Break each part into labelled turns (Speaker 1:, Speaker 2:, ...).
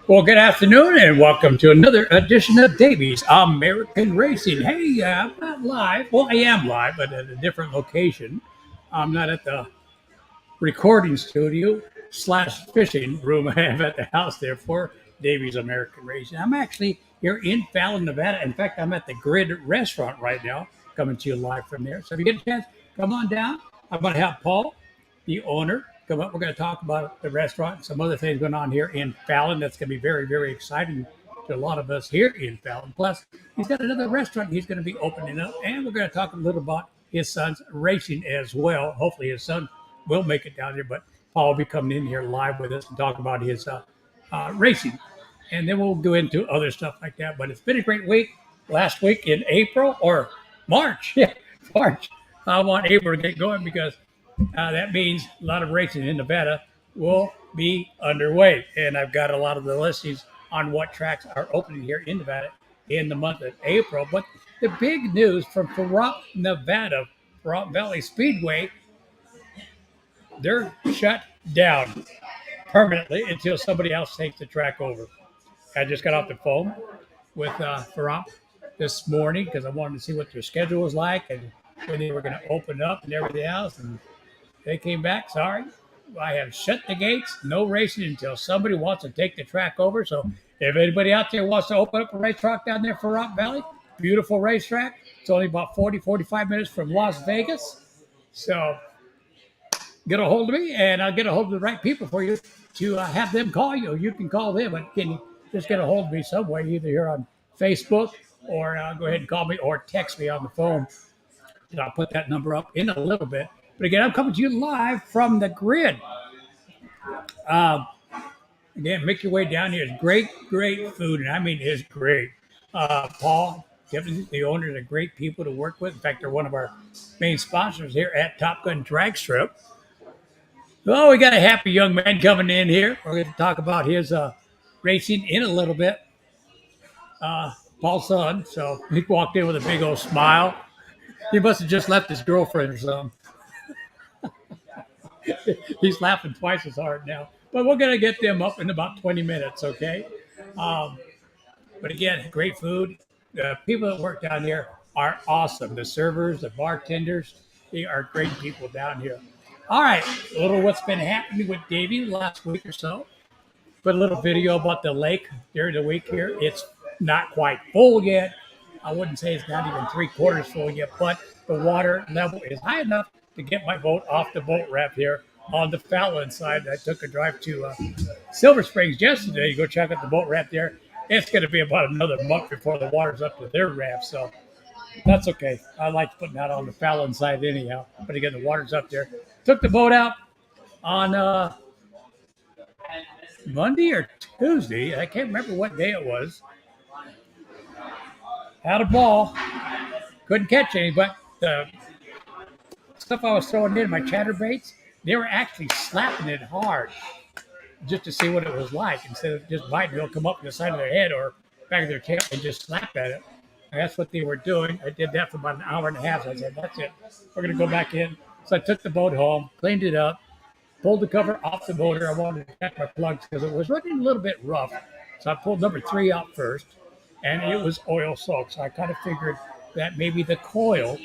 Speaker 1: Well, good afternoon and welcome to another edition of Davey's American Racing. Hey, I'm not live. Well, I am live, but at a different location. I'm not at the recording studio slash fishing room I have at the house there for Davey's American Racing. I'm actually here in Fallon, Nevada. In fact, I'm at the Grid Restaurant right now, coming to you live from there. So if you get a chance, come on down. I'm going to have Paul, the owner, come up. We're going to talk about the restaurant and some other things going on here in Fallon. That's going to be very, very exciting to a lot of us here in Fallon. Plus, he's got another restaurant he's going to be opening up, and we're going to talk a little about his son's racing as well. Hopefully, his son will make it down here, but Paul will be coming in here live with us and talk about his racing. And then we'll go into other stuff like that. But it's been a great week. Last week in April or March, yeah, March. I want April to get going because that means a lot of racing in Nevada will be underway. And I've got a lot of the listings on what tracks are opening here in Nevada in the month of April. But the big news from Pahrump, Nevada, Pahrump Valley Speedway, they're shut down permanently until somebody else takes the track over. I just got off the phone with Pahrump this morning because I wanted to see what their schedule was like and when they were going to open up and everything else. And they came back, sorry, I have shut the gates, no racing until somebody wants to take the track over. So if anybody out there wants to open up a racetrack down there for Rock Valley, beautiful racetrack. It's only about 40, 45 minutes from Las Vegas. So get a hold of me and I'll get a hold of the right people for you to have them call you. You can call them, but can you just get a hold of me some way, either here on Facebook or go ahead and call me or text me on the phone. And I'll put that number up in a little bit. But again, I'm coming to you live from the grid. Um, Again, make your way down here. It's great, great food. And I mean, it's great. Paul, Kevin, the owners are great people to work with. In fact, they're one of our main sponsors here at Top Gun Drag Strip. Well, we got a happy young man coming in here. We're going to talk about his racing in a little bit. Paul's son. So he walked in with a big old smile. He must have just left his girlfriend or something. He's laughing twice as hard now. But we're going to get them up in about 20 minutes, okay? Um, but again, great food. The people that work down here are awesome. The servers, the bartenders, they are great people down here. All right, a little what's been happening with Davey the last week or so. Put a little video about the lake during the week here. It's not quite full yet. I wouldn't say it's not even three-quarters full yet, but the water level is high enough to get my boat off the boat ramp here on the Fallon side. I took a drive to Silver Springs yesterday to go check out the boat ramp there. It's going to be about another month before the water's up to their ramp, so that's okay. I like putting that on the Fallon side anyhow. But again, the water's up there. Took the boat out on Monday or Tuesday. I can't remember what day it was. Had a ball. Couldn't catch any, but the stuff I was throwing in, my chatterbaits, they were actually slapping it hard just to see what it was like. Instead of just biting, they'll come up to the side of their head or back of their tail and just slap at it. And that's what they were doing. I did that for about an hour and a half. So I said, that's it. We're going to go back in. So I took the boat home, cleaned it up, pulled the cover off the motor. I wanted to check my plugs because it was running a little bit rough. So I pulled number 3 out first, and it was oil soaked. So I kind of figured that maybe the coil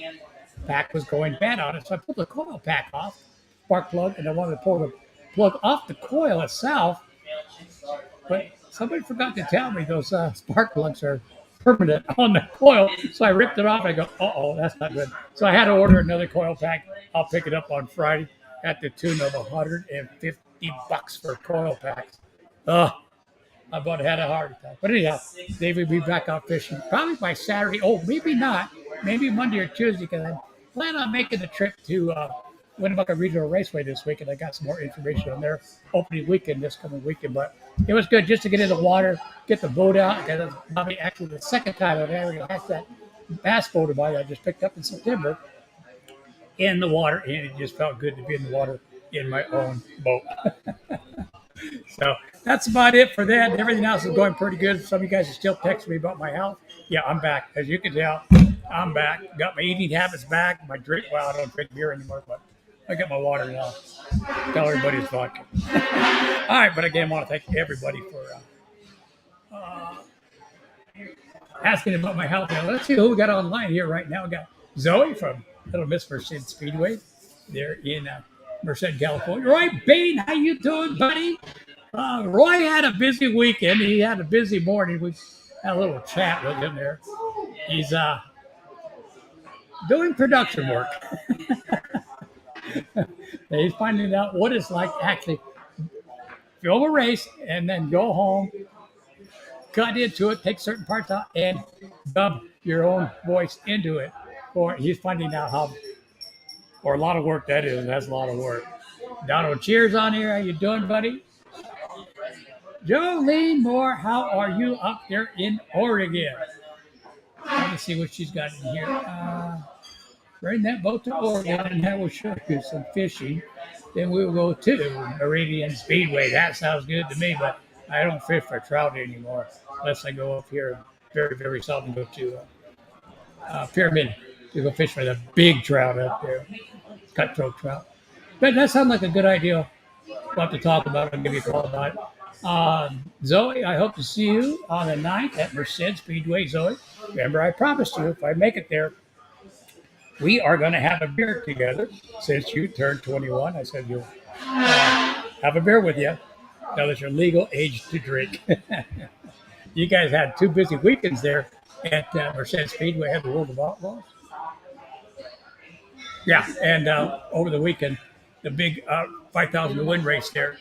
Speaker 1: pack was going bad on it. So I pulled the coil pack off, spark plug, and I wanted to pull the plug off the coil itself. But somebody forgot to tell me those spark plugs are permanent on the coil. So I ripped it off. I go, uh-oh, that's not good. So I had to order another coil pack. I'll pick it up on Friday at the tune of $150 for coil packs. I about had a heart attack. But anyhow, they will be back out fishing probably by Saturday. Oh, maybe not. Maybe Monday or Tuesday because I plan on making the trip to Winnemucca Regional Raceway this week, and I got some more information on their opening weekend this coming weekend. But it was good just to get in the water, get the boat out. Because it's probably actually the second time I've ever had that bass boat of mine I just picked up in September in the water, and it just felt good to be in the water in my own boat. So that's about it for that. Everything else is going pretty good. Some of you guys are still texting me about my health. Yeah, I'm back. As you can tell, I'm back. Got my eating habits back. My drink, well, I don't drink beer anymore, but I got my water now. Tell everybody it's vodka. All right, but again, I want to thank everybody for asking about my health. Now, let's see who we got online here right now. We got Zoe from Little Miss Merced Speedway. They're in Merced, California. Roy Bain, how you doing, buddy? Roy had a busy weekend. He had a busy morning. We had a little chat with him there. He's doing production work. He's finding out what it's like to actually film a race and then go home, cut into it, take certain parts out, and dub your own voice into it. Or he's finding out how, or a lot of work that is. That's a lot of work. Donald Cheers on here. How you doing, buddy? Jolene Moore, how are you up there in Oregon? Let me see what she's got in here. Bring that boat to Oregon, and that will show you some fishing. Then we will go to Meridian Speedway. That sounds good to me, but I don't fish for trout anymore unless I go up here. Very, very seldom go to Pyramid to go fish for the big trout up there, cutthroat trout. But that sounds like a good idea. We'll have to talk about it and give you a call about it. Zoe, I hope to see you on the 9th at Merced Speedway. Zoe, remember I promised you if I make it there, we are going to have a beer together. Since you turned 21, I said you'll have a beer with you. Now that you're legal age to drink. You guys had 2 busy weekends there at Merced Speedway. Had the World of Outlaws. Yeah, and over the weekend, the big 5,000 to win race there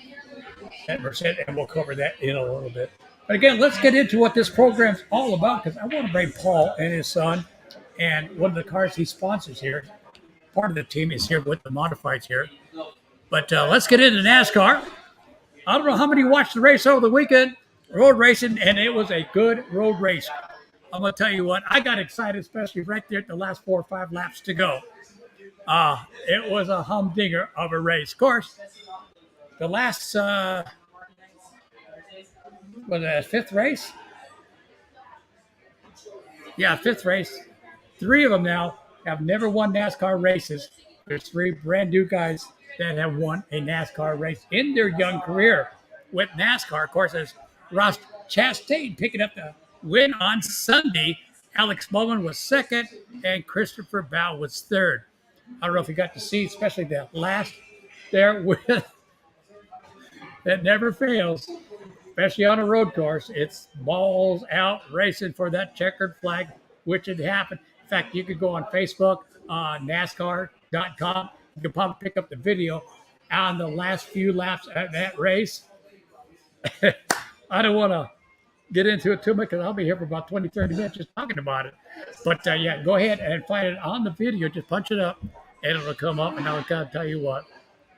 Speaker 1: at Merced, and we'll cover that in a little bit. But again, let's get into what this program's all about, because I want to bring Paul and his son and one of the cars he sponsors here. Part of the team is here with the modifieds here. But let's get into NASCAR. I don't know how many watched the race over the weekend, road racing, and it was a good road race. I'm going to tell you what, I got excited, especially right there at the last 4 or 5 laps to go. It was a humdinger of a race. Of course, the last, was it 5th race? Yeah, 5th race. 3 of them now have never won NASCAR races. There's 3 brand new guys that have won a NASCAR race in their young career with NASCAR. Of course, there's Ross Chastain picking up the win on Sunday. Alex Bowman was 2nd, and Christopher Bow was 3rd. I don't know if you got to see, especially the last there with that never fails, especially on a road course. It's balls out racing for that checkered flag, which had happened. In fact, you could go on Facebook, NASCAR.com. You can probably pick up the video on the last few laps of that race. I don't want to get into it too much because I'll be here for about 20, 30 minutes just talking about it. But yeah, go ahead and find it on the video. Just punch it up and it'll come up, and I'll kind of tell you what,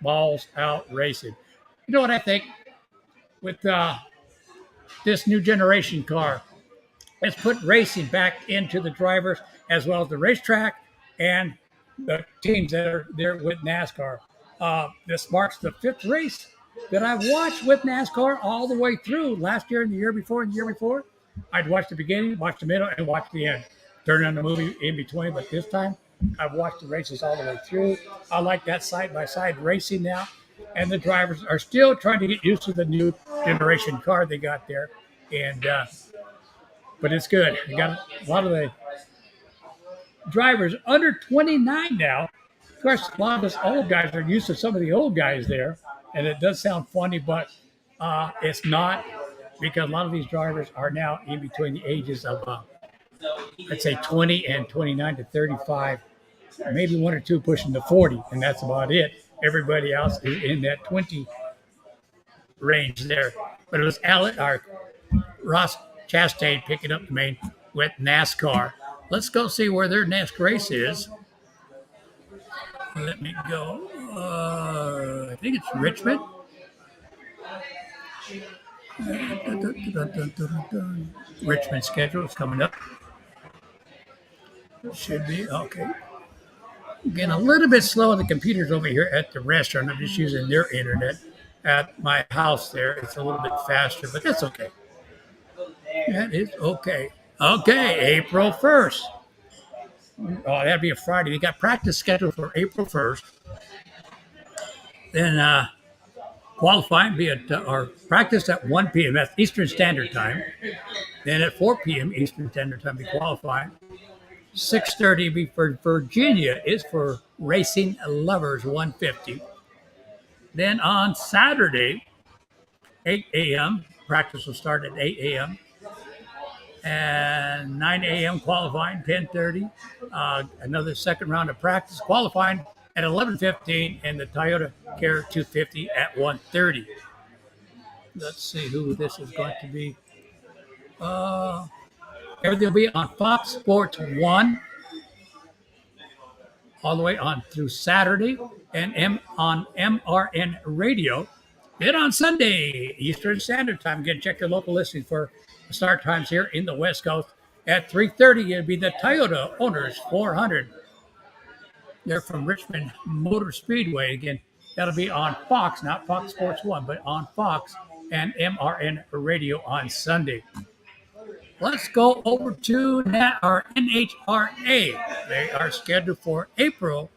Speaker 1: balls out racing. You know what I think with this new generation car? It's put racing back into the drivers as well as the racetrack and the teams that are there with NASCAR. This marks the 5th race that I've watched with NASCAR all the way through. Last year and the year before and the year before, I'd watch the beginning, watch the middle, and watch the end. Turn on the movie in between, but this time I've watched the races all the way through. I like that side-by-side racing now, and the drivers are still trying to get used to the new generation car they got there. And but it's good. You got a lot of the drivers under 29 now. Of course, a lot of us old guys are used to some of the old guys there, and it does sound funny, but it's not, because a lot of these drivers are now in between the ages of, let's say, 20 and 29 to 35, maybe 1 or 2 pushing to 40, and that's about it. Everybody else is in that 20 range there. But it was Ross Chastain picking up the main with NASCAR. Let's go see where their next race is. Let me go. I think it's Richmond. Richmond schedule is coming up. Should be okay. Getting a little bit slow on the computers over here at the restaurant. I'm just using their internet at my house there. It's a little bit faster, but that's okay. That is okay. Okay, April 1st. Oh, that'd be a Friday. They got practice scheduled for April 1st. Then Qualifying be at or practice at 1 p.m. That's Eastern Standard Time. Then at 4 p.m. Eastern Standard Time be qualifying. 6:30 be for Virginia is for Racing Lovers 150. Then on Saturday, 8 a.m. practice will start at 8 a.m. and 9 a.m. qualifying 10:30. Another second round of practice qualifying at 11:15 and the Toyota Care 250 at 1:30. Let's see who this is going to be. Everything will be on Fox Sports 1 all the way on through Saturday and on MRN Radio. Then on Sunday, Eastern Standard Time, again, check your local listing for the start times here in the West Coast. At 3:30, it'll be the Toyota Owners 400. They're from Richmond Motor Speedway. Again, that'll be on Fox, not Fox Sports 1, but on Fox and MRN Radio on Sunday. Let's go over to our NHRA. They are scheduled for April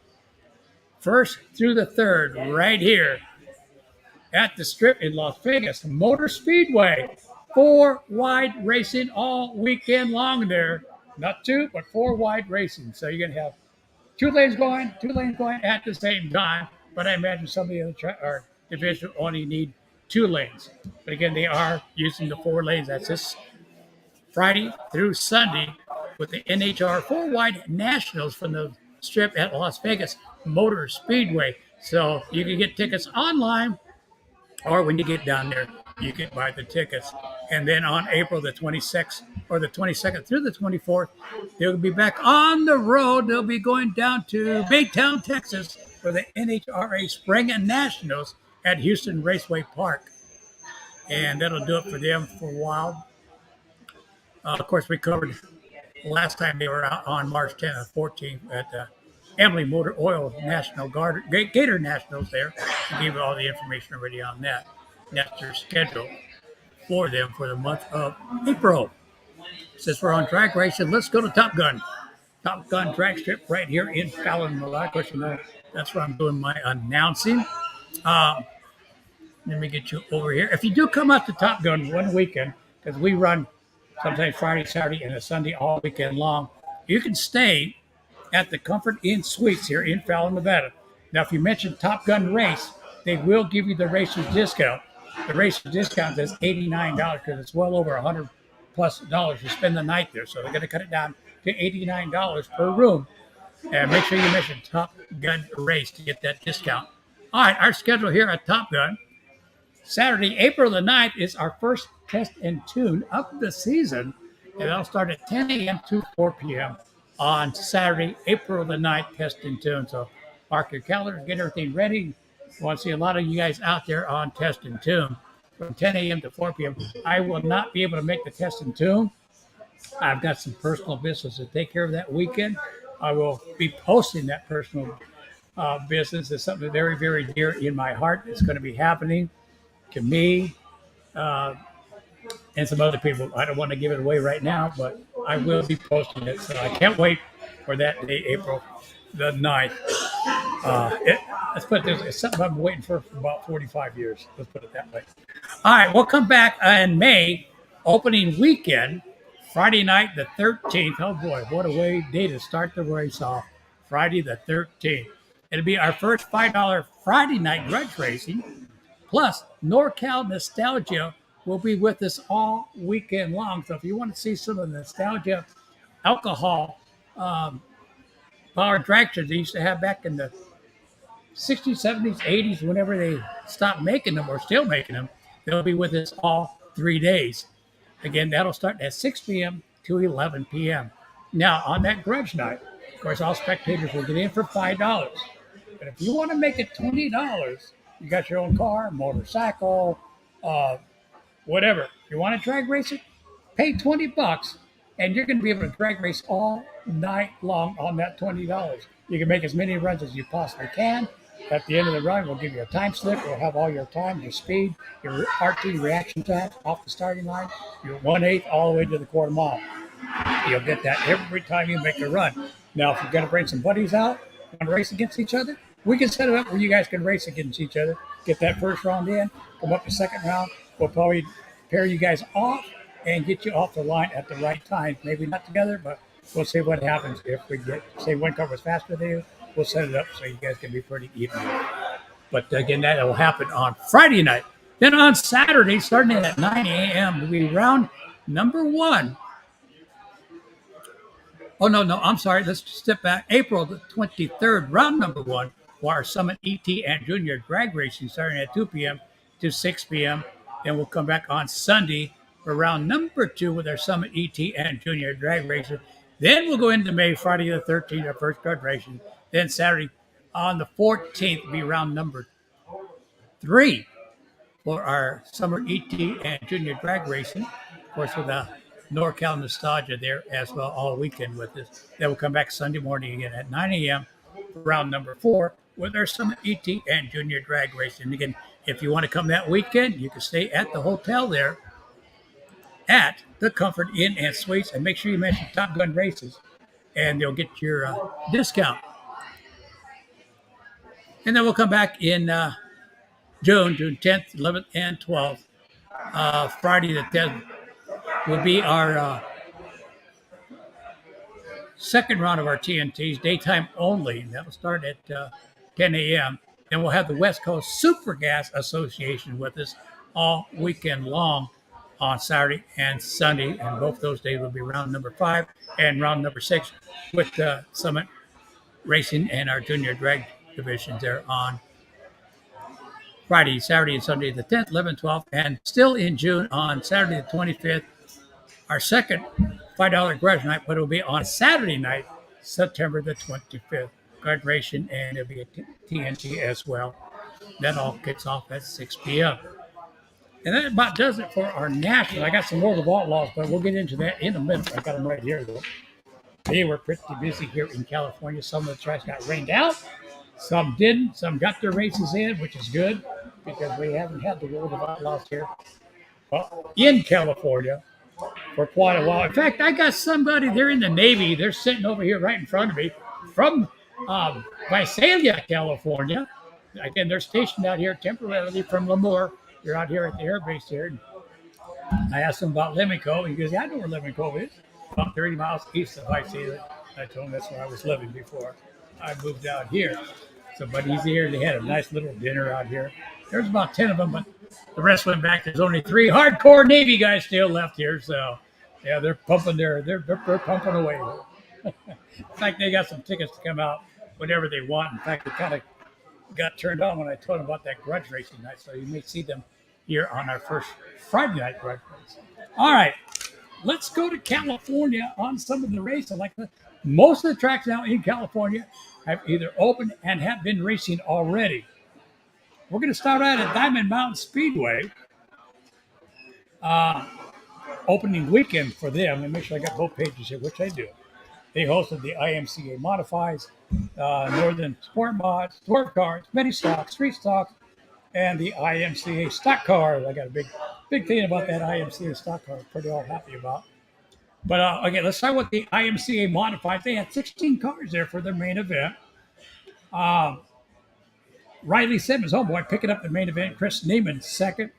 Speaker 1: 1st through the 3rd right here at the Strip in Las Vegas Motor Speedway. 4 wide racing all weekend long there. Not 2, but 4 wide racing. So you're going to have 2 lanes going at the same time. But I imagine some of the other division only need 2 lanes. But again, they are using the 4 lanes. That's this Friday through Sunday with the NHR 4 wide nationals from the Strip at Las Vegas Motor Speedway. So you can get tickets online, or when you get down there, you can buy the tickets. And then on April the 26th or the 22nd through the 24th, they'll be back on the road. They'll be going down to Baytown, Texas for the NHRA Spring and Nationals at Houston Raceway Park. And that'll do it for them for a while. Of course, we covered last time they were out on March 10th and 14th at the Emily Motor Oil National Gator Nationals there. I gave you all the information already on that. That's their schedule for them for the month of April. Since we're on track racing, let's go to Top Gun. Top Gun track strip right here in Fallon, Nevada. Of course, you know, that's where I'm doing my announcing. Let me get you over here. If you do come out to Top Gun one weekend, because we run sometimes Friday, Saturday, and a Sunday all weekend long, you can stay at the Comfort Inn Suites here in Fallon, Nevada. Now, if you mention Top Gun Race, they will give you the racer's discount. The racer's discount is $89 because it's well over $100+ to spend the night there. So they're going to cut it down to $89 per room. And make sure you mention Top Gun Race to get that discount. All right, our schedule here at Top Gun. Saturday, April the 9th is our first test and tune of the season. And that'll start at 10 a.m. to 4 p.m. on Saturday, April the 9th, test and tune. So mark your calendar, get everything ready. I want to see a lot of you guys out there on test and tune from 10 a.m. to 4 p.m. I will not be able to make the test and tune. I've got some personal business to take care of that weekend. I will be posting that personal business. It's something very, very dear in my heart. It's going to be happening to me and some other people. I don't want to give it away right now, but I will be posting it. So I can't wait for that day, April the 9th. Let's put it this way. It's something I've been waiting for about 45 years. Let's put it that way. All right, we'll come back in May, opening weekend, Friday night the 13th. Oh, boy, what a day to start the race off. Friday the 13th. It'll be our first $5 Friday night grudge racing. Plus, NorCal Nostalgia will be with us all weekend long. So if you want to see some of the nostalgia alcohol power drag shows they used to have back in the 60s, 70s, 80s, whenever they stopped making them or still making them, they'll be with us all 3 days. Again, that'll start at 6 p.m. to 11 p.m. Now, on that grudge night, of course, all spectators will get in for $5. But if you want to make it $20, you got your own car, motorcycle, whatever. If you want to drag race it, pay $20, and you're going to be able to drag race all night long on that $20. You can make as many runs as you possibly can. At the end of the run, we'll give you a time slip. We'll have all your time, your speed, your RT reaction time off the starting line, your 1/8 all the way to the quarter mile. You'll get that every time you make a run. Now, if you're going to bring some buddies out, want to race against each other, We can set it up where you guys can race against each other. Get that first round in, come up the second round. We'll probably pair you guys off and get you off the line at the right time. Maybe not together, but we'll see what happens if we get, say, one car was faster than you. We'll set it up so you guys can be pretty even. But again, that will happen on Friday night. Then on Saturday, starting at 9 a.m., will be round number one. Oh, no, I'm sorry. Let's step back. April the 23rd, round number one for our Summit ET and Junior Drag Racing starting at 2 p.m. to 6 p.m. Then we'll come back on Sunday for round number two with our Summit ET and Junior Drag Racing. Then we'll go into May, Friday the 13th, our first graduation. Then Saturday on the 14th will be round number three for our Summer ET and Junior Drag Racing. Of course, with a NorCal nostalgia there as well all weekend with us. Then we'll come back Sunday morning again at 9 a.m. for round number four with our Summit ET and Junior Drag Racing. Again, if you want to come that weekend, you can stay at the hotel there at the Comfort Inn and Suites, and make sure you mention Top Gun Races, and they'll get your discount. And then we'll come back in June 10th, 11th, and 12th. Friday the 10th will be our second round of our TNTs, daytime only. That'll start at 10 a.m. And we'll have the West Coast Super Gas Association with us all weekend long on Saturday and Sunday. And both those days will be round number 5 and round number 6 with Summit Racing and our junior drag divisions there on Friday, Saturday, and Sunday, the 10th, 11th, 12th. And still in June on Saturday, the 25th, our second $5 garage night, but it'll be on Saturday night, September the 25th. Graduation, and it'll be a TNT as well. That all kicks off at 6 p.m. And that about does it for our national. I got some more of the vault laws, but we'll get into that in a minute. I got them right here, though. They were pretty busy here in California. Some of the tracks got rained out. Some didn't. Some got their races in, which is good because we haven't had the World of Outlaws here in California for quite a while. In fact, I got somebody there in the Navy. They're sitting over here right in front of me from Visalia, California. Again, they're stationed out here temporarily from Lemoore. They're out here at the air base here. I asked them about Lemon Cove. He goes, yeah, I know where Lemon Cove is. About 30 miles east of Visalia. I told him that's where I was living before I moved out here. So, but he's here. They had a nice little dinner out here. There's about 10 of them, but the rest went back. There's only 3 hardcore Navy guys still left here. So, yeah, they're pumping they're pumping away. In fact, they got some tickets to come out whenever they want. In fact, they kind of got turned on when I told them about that grudge racing night. So you may see them here on our first Friday night grudge race. All right, let's go to California on some of the racing. Like most of the tracks now in California have either opened and have been racing already. We're going to start out at Diamond Mountain Speedway. Opening weekend for them. Let me make sure I got both pages here, which I do. They hosted the IMCA Modifies, Northern Sport Mods, Dwarf Cars, Mini Stocks, Street Stocks, and the IMCA Stock Cars. I got a big thing about that IMCA Stock Car. Pretty all happy about. But okay, let's start with the IMCA Modified. They had 16 cars there for their main event. Riley Simmons, homeboy, picking up the main event. Chris Neiman, second.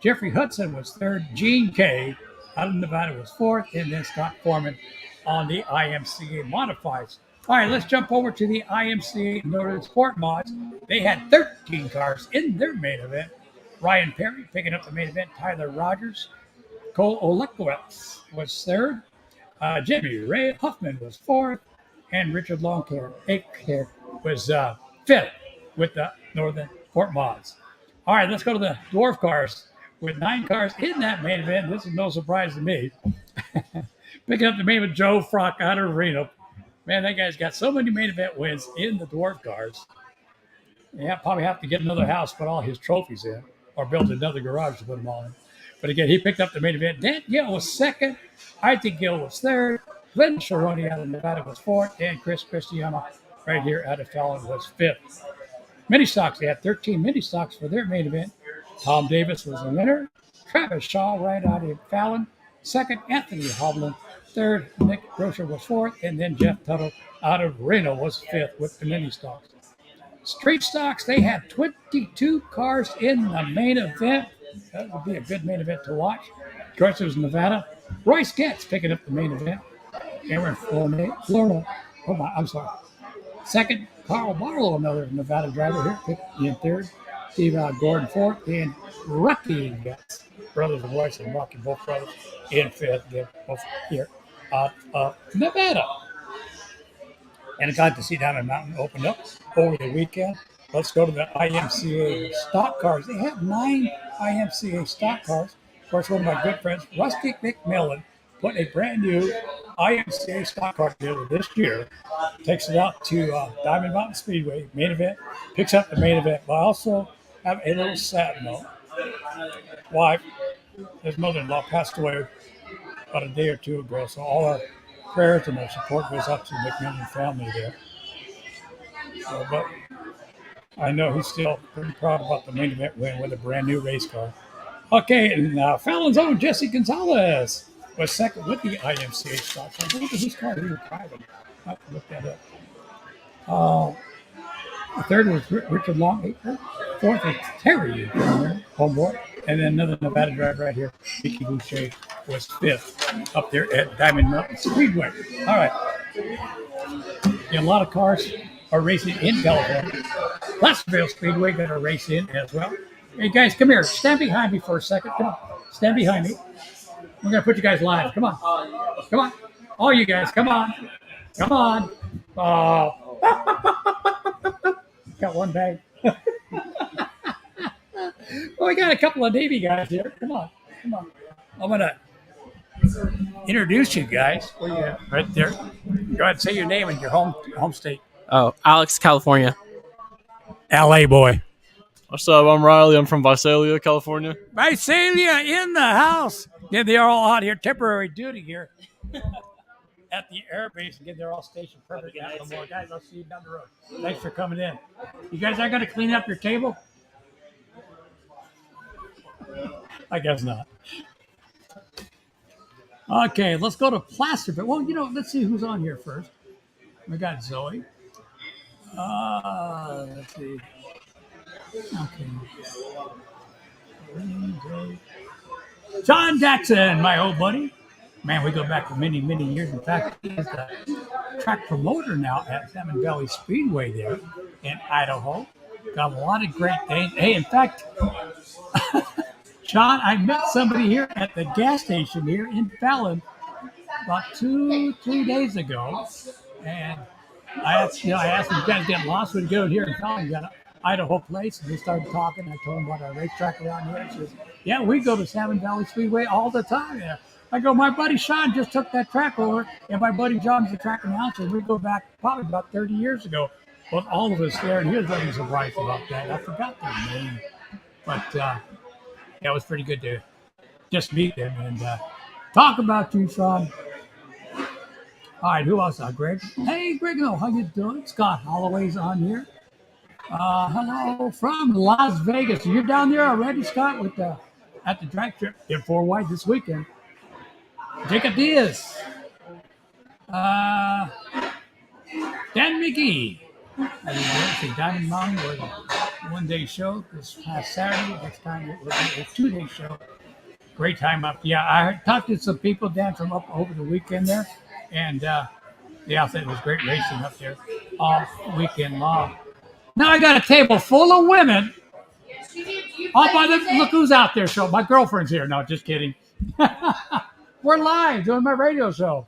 Speaker 1: Jeffrey Hudson was third. Gene Kay out of Nevada was fourth. And then Scott Foreman on the IMCA Modifieds. All right, let's jump over to the IMCA Northern Sport Mods. They had 13 cars in their main event. Ryan Perry picking up the main event. Tyler Rogers. Cole Olekowicz was third. Jimmy Ray Huffman was fourth. And Richard Longcare was fifth with the Northern Sport Mods. All right, let's go to the Dwarf Cars with 9 cars in that main event. This is no surprise to me. Picking up the main event, Joe Frock out of Reno. Man, that guy's got so many main event wins in the Dwarf Cars. Yeah, probably have to get another house, put all his trophies in, or build another garage to put them all in. But again, he picked up the main event. Dan Gill was second. Isaac Gill was third. Glenn Sharoni out of Nevada was fourth. And Chris Cristiano right here out of Fallon was fifth. Mini stocks, they had 13 mini stocks for their main event. Tom Davis was the winner. Travis Shaw right out of Fallon. Second, Anthony Hovland. Third, Nick Grosher was fourth. And then Jeff Tuttle out of Reno was fifth with the mini stocks. Street Stocks, they had 22 cars in the main event. That would be a good main event to watch. Of course, it was Nevada. Royce Getz picking up the main event. Cameron Florida. Oh, my, I'm sorry. Second, Carl Barlow, another Nevada driver here, picked in third. Steve Gordon fourth, and Rocky Getz, brothers of Royce and Rocky, both brothers, in fifth. They're both here out of Nevada. And I got to see Diamond Mountain opened up over the weekend. Let's go to the IMCA stock cars. They have 9 IMCA stock cars. Of course, one of my good friends, Rusty McMillan, put a brand new IMCA stock car together this year. Takes it out to Diamond Mountain Speedway, main event, picks up the main event. But I also have a little sad note. Wife, his mother-in-law passed away about a day or two ago, so all our prayers and our support goes up to the McMillan family there. So, but I know he's still pretty proud about the main event win with a brand new race car. Okay, and Fallon's own Jesse Gonzalez was second with the IMCA stock. So I wonder whose car he was driving. I have to look that up. The third was Richard Long. Fourth was Terry, homeboy. And then another Nevada driver right here, Mickey Boucher, was fifth up there at Diamond Mountain Speedway. All right. Yeah, a lot of cars are racing in California. Placerville Speedway got a race in as well. Hey, guys, come here. Stand behind me for a second. Come on. Stand behind me. We're going to put you guys live. Come on. Come on. All you guys, come on. Come on. Oh. Got one bag. Well, we got a couple of Davey guys here. Come on. Come on. I'm going to introduce you guys. Where you at? Right there. Go ahead and say your name and your home state.
Speaker 2: Oh, Alex, California.
Speaker 1: LA boy.
Speaker 3: What's up? I'm Riley. I'm from Visalia, California.
Speaker 1: Visalia in the house. Yeah, they are all out here, temporary duty here at the air base. Again, they're all stationed perfect. No more guys. I'll see you down the road. Thanks for coming in. You guys are going to clean up your table? I guess not. Okay, let's go to Placerville. Well, let's see who's on here first. We got Zoe. Let's see. Okay. John Jackson, my old buddy. Man, we go back for many, many years. In fact, he's the track promoter now at Salmon Valley Speedway there in Idaho. Got a lot of great things. Hey, in fact, John, I met somebody here at the gas station here in Fallon about 2-3 days ago. And I asked him, you guys getting lost? We'd go here in Fallon. You got an Idaho place. And we started talking. I told him about our racetrack around here. He says, yeah, we go to Salmon Valley Speedway all the time. Yeah. I go, my buddy Sean just took that track over, and my buddy John's the track announcer. We go back probably about 30 years ago. Well, all of us there, and he was very surprised about that. I forgot their name. But yeah, it was pretty good to just meet them and talk about you, Sean. All right, who else? Greg. Hey, Greg, how you doing? Scott Holloway's on here. Hello from Las Vegas. You're down there already, Scott, with at the drag strip in 4 Wide this weekend. Jacob Diaz. Dan McGee. Diamond Mountain was a 1-day show this past Saturday. Next time it was a 2-day show. Great time up. Yeah, I talked to some people down from up over the weekend there. And yeah, I said it was great racing up there all weekend long. Now I got a table full of women. Look who's out there. So my girlfriend's here. No, just kidding. We're live doing my radio show.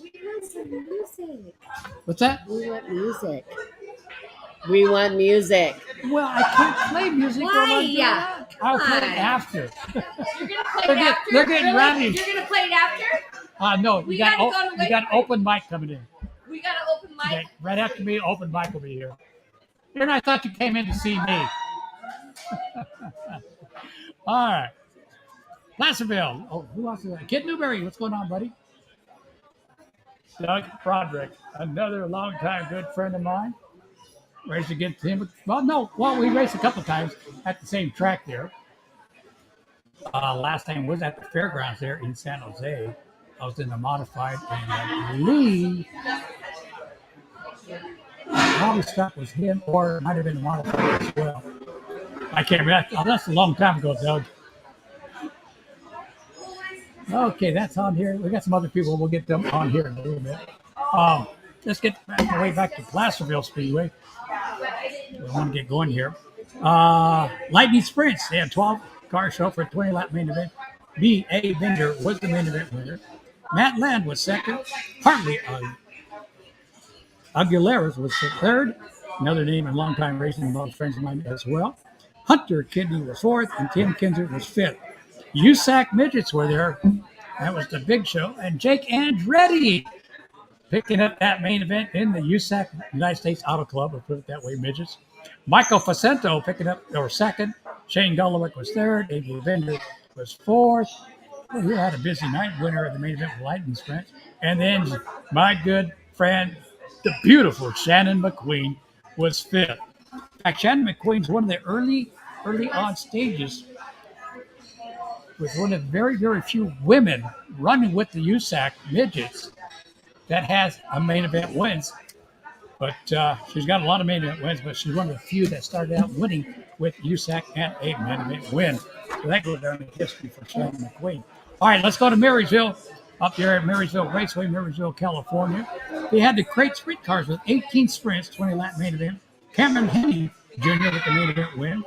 Speaker 4: We want some music.
Speaker 1: What's that?
Speaker 4: We want music. We want music.
Speaker 1: Well, I can't play music.
Speaker 4: Why?
Speaker 1: I'll play it after.
Speaker 4: You're gonna play it after?
Speaker 1: They're getting ready.
Speaker 4: You're gonna play it after?
Speaker 1: No, you got an open mic coming in.
Speaker 4: We got an open mic.
Speaker 1: Yeah, right after me, open mic will be here. And I thought you came in to see me. All right. Placerville. Oh, who else is that? Kid Newberry. What's going on, buddy? Doug Broderick, another longtime good friend of mine. Raced against him. We raced a couple times at the same track there. Last time was at the fairgrounds there in San Jose. I was in the modified, and I believe probably stuck was him or it might have been a modified as well. I can't remember. That's a long time ago, Doug. Okay, that's on here. We got some other people. We'll get them on here in a little bit. Let's get way back to Placerville Speedway. We want to get going here. Lightning Sprints. They had 12 car show for a 20-lap main event. B.A. Bender was the main event winner. Matt Land was second. Hartley Aguilera was third. Another name in long-time racing involved friends of mine as well. Hunter Kidney was fourth, and Tim Kinzer was fifth. USAC Midgets were there. That was the big show. And Jake Andretti picking up that main event in the USAC United States Auto Club, we'll put it that way, Midgets. Michael Facento picking up or second. Shane Golowick was third. A.J. Bender was fourth. Well, he had a busy night. Winner of the main event with Lightning Sprint. And then my good friend, the beautiful Shannon McQueen, was fifth. In fact, Shannon McQueen's one of the early on stages with one of the very, very few women running with the USAC Midgets that has a main event wins. But she's got a lot of main event wins, but she's one of the few that started out winning with USAC and a main event win. So that goes down in history for Shannon McQueen. All right, let's go to Marysville, up there at Marysville Raceway, Marysville, California. They had the crate sprint cars with 18 sprints, 20-lap main event. Cameron Henning Jr. with the main event win.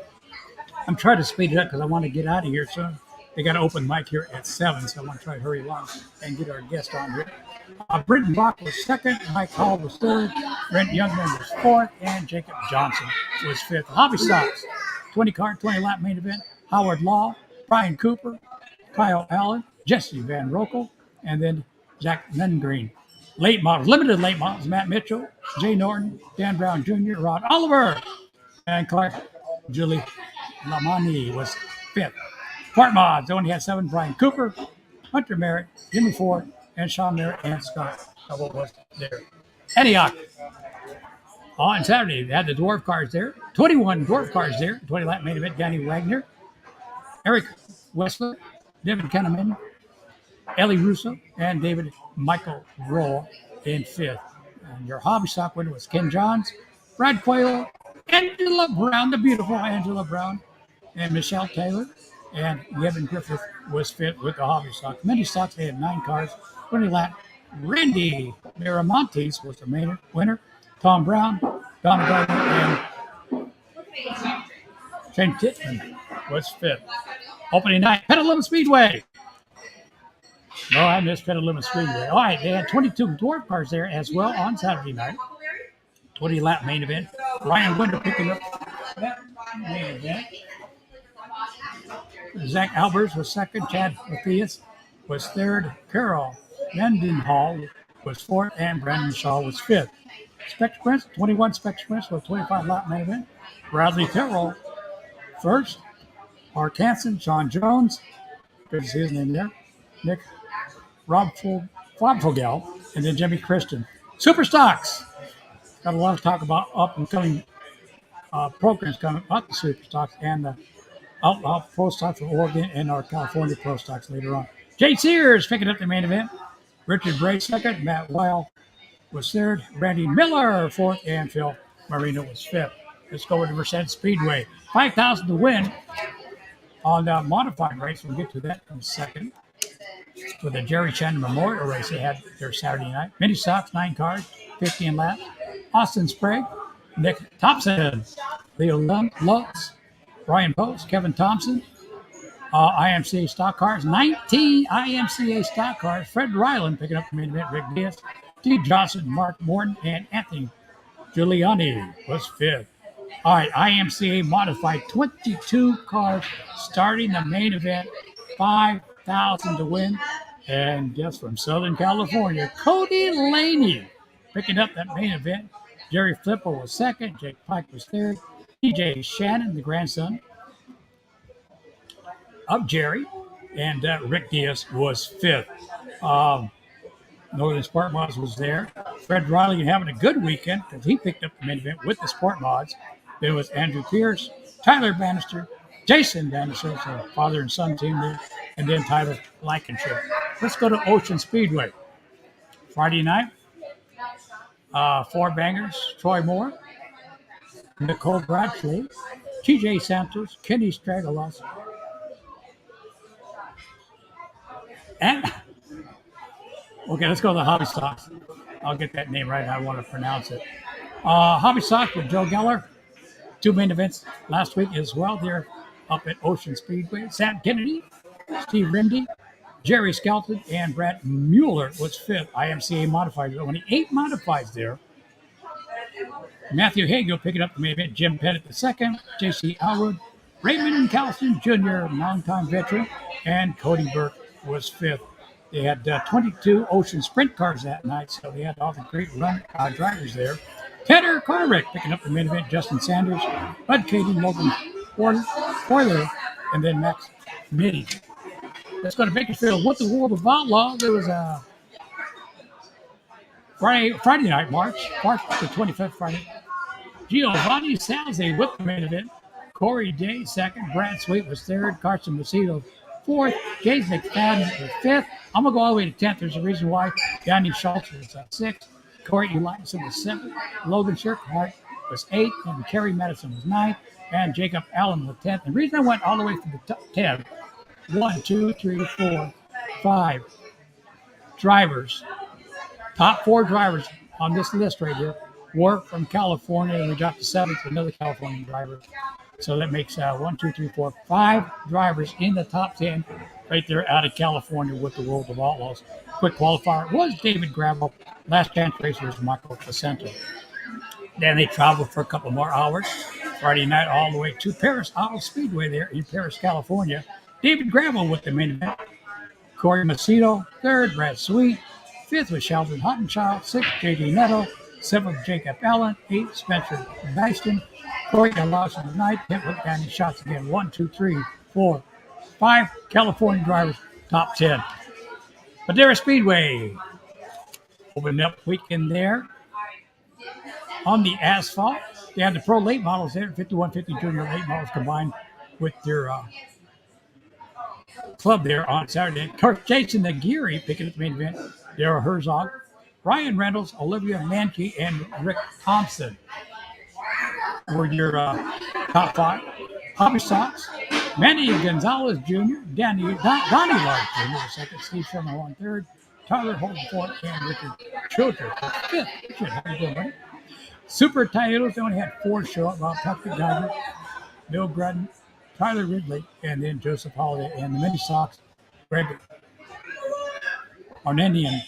Speaker 1: I'm trying to speed it up because I want to get out of here soon. They got an open mic here at 7, so I want to try to hurry along and get our guest on here. Britton Bach was second, Mike Hall was third, Brent Youngman was fourth, and Jacob Johnson was fifth. Hobby Stocks, 20-car, 20-lap main event. Howard Law, Brian Cooper, Kyle Allen, Jesse Van Rokel, and then Zach Lindgreen. Late models, limited late models, Matt Mitchell, Jay Norton, Dan Brown Jr., Rod Oliver, and Clark Julie Lamani was fifth. Part mods only had 7, Brian Cooper, Hunter Merritt, Jimmy Ford, and Sean Merritt and Scott Hubble was there. Antioch. On Saturday, they had the dwarf cars there. 21 dwarf cars there. 20-lap main event, Danny Wagner, Eric Wessler, David Kenneman, Ellie Russo, and David Michael Roll in fifth. And your hobby stock winner was Ken Johns, Brad Quayle, Angela Brown, the beautiful Angela Brown, and Michelle Taylor. And Kevin Griffith was fifth with the hobby stock. Many stocks, they had 9 cars, 20-lap. Randy Miramontes was the main winner. Tom Brown, Donna Gardner, and Shane Titman was fifth. Opening night, Petaluma Speedway. No, I missed Petaluma Speedway. All right, they had 22 dwarf cars there as well on Saturday night. 20-lap main event. Ryan Winter picking up that main event. Zach Albers was second. Chad Matthias was third. Carol Mendenhall was fourth. And Brandon Shaw was fifth. Spec Sprints, 21 Spec Sprints with 25-lap main event. Bradley Terrell first. Mark Hansen, Sean Jones, good to see his name there. Nick Robfogel, and then Jimmy Christian. Super Stocks. Got a lot of talk about up and coming programs coming up the Super Stocks and the Outlaw Pro Stocks from Oregon and our California Pro Stocks later on. Jay Sears picking up the main event. Richard Bray second. Matt Weil was third. Randy Miller fourth. And Phil Marino was fifth. Let's go to Merced Speedway. $5,000 to win on the modified race. We'll get to that in a second. For the Jerry Chen Memorial Race, they had their Saturday night. Mini stocks, 9 cars, 15 laps. Austin Sprague, Nick Thompson, Leo Lutz, Brian Post, Kevin Thompson, IMCA stock cars, 19 IMCA stock cars. Fred Ryland picking up the main event. Rick Diaz, Steve Johnson, Mark Morton, and Anthony Giuliani was fifth. All right, IMCA modified 22 cars starting the main event, 5,000 to win. And just from Southern California, Cody Laney picking up that main event. Jerry Flipper was second. Jake Pike was third. DJ Shannon, the grandson of Jerry, and Rick Diaz was fifth. Northern Sport Mods was there. Fred Riley having a good weekend because he picked up the main event with the Sport Mods. There was Andrew Pierce, Tyler Bannister, Jason Bannister, so father and son team there, and then Tyler Blankenship. Let's go to Ocean Speedway. Friday night, 4 bangers. Troy Moore, Nicole Bradley, TJ Santos, Kenny Stragelos, and okay, let's go to the Hobby Sox. I'll get that name right. I want to pronounce it. Hobby Sox with Joe Geller. 2 main events last week as well. They're up at Ocean Speedway. Sam Kennedy, Steve Rindy, Jerry Skelton, and Brad Mueller was fifth. IMCA modified. Only 8 modifieds there. Matthew Hagel picking up the main event. Jim Pettit the second. J.C. Alwood, Raymond Callison Jr., longtime veteran, and Cody Burke was fifth. They had 22 Ocean Sprint cars that night, so they had all the great drivers there. Tanner Carrick picking up the main event. Justin Sanders, Bud Katie, Logan Foiler, and then Max Mitty. Let's go to Bakersfield with the World of Outlaw. There was a Friday night, March the 25th, Friday. Giovanni Salzi with the main event. Corey Day second. Brad Sweet was third. Carson Macedo fourth. James McFadden was fifth. I'm going to go all the way to 10th. There's a reason why. Danny Schultz was sixth. Corey Eliason was seventh. Logan Shirkhart was eighth. And Kerry Madison was ninth. And Jacob Allen was 10th. The reason I went all the way to the top 10, 1, 2, 3, 4, 5 drivers. Top 4 drivers on this list right here were from California, and we dropped to 7th, another California driver. So that makes 1, 2, 3, 4, 5 drivers in the top 10 right there out of California with the World of Outlaws. Quick qualifier was David Gravel. Last chance racer was Michael Placenta. Then they traveled for a couple more hours. Friday night all the way to Paris Auto Speedway there in Paris, California. David Gravel with the main event. Corey Macedo, third. Brad Sweet. Fifth was Sheldon Huttenchild. Sixth, J.D. Netto. Seventh, Jacob Allen. Eighth, Spencer Baston. Corey Lawson the ninth. Hit with Danny Shots again. 1, 2, 3, 4, 5 California drivers, top 10. Madera Speedway opened up weekend there on the asphalt. They had the pro late models there, 5150 junior late models combined with their club there on Saturday. Of course, Jason Aguirre picking up the main event. Daryl Herzog, Ryan Reynolds, Olivia Mankey, and Rick Thompson were your top 5. Hobby Sox, Manny Gonzalez Jr., Donnie Lark Jr. was second, Steve Sherman won third, Tyler Holden fourth, and Richard Childress fifth. Richard, how you doing, buddy? Super Toyotas, they only had 4 show up. Rob Patrick Geiger, Bill Grudden, Tyler Ridley, and then Joseph Holiday. And the Mini Sox, Greg Arnendian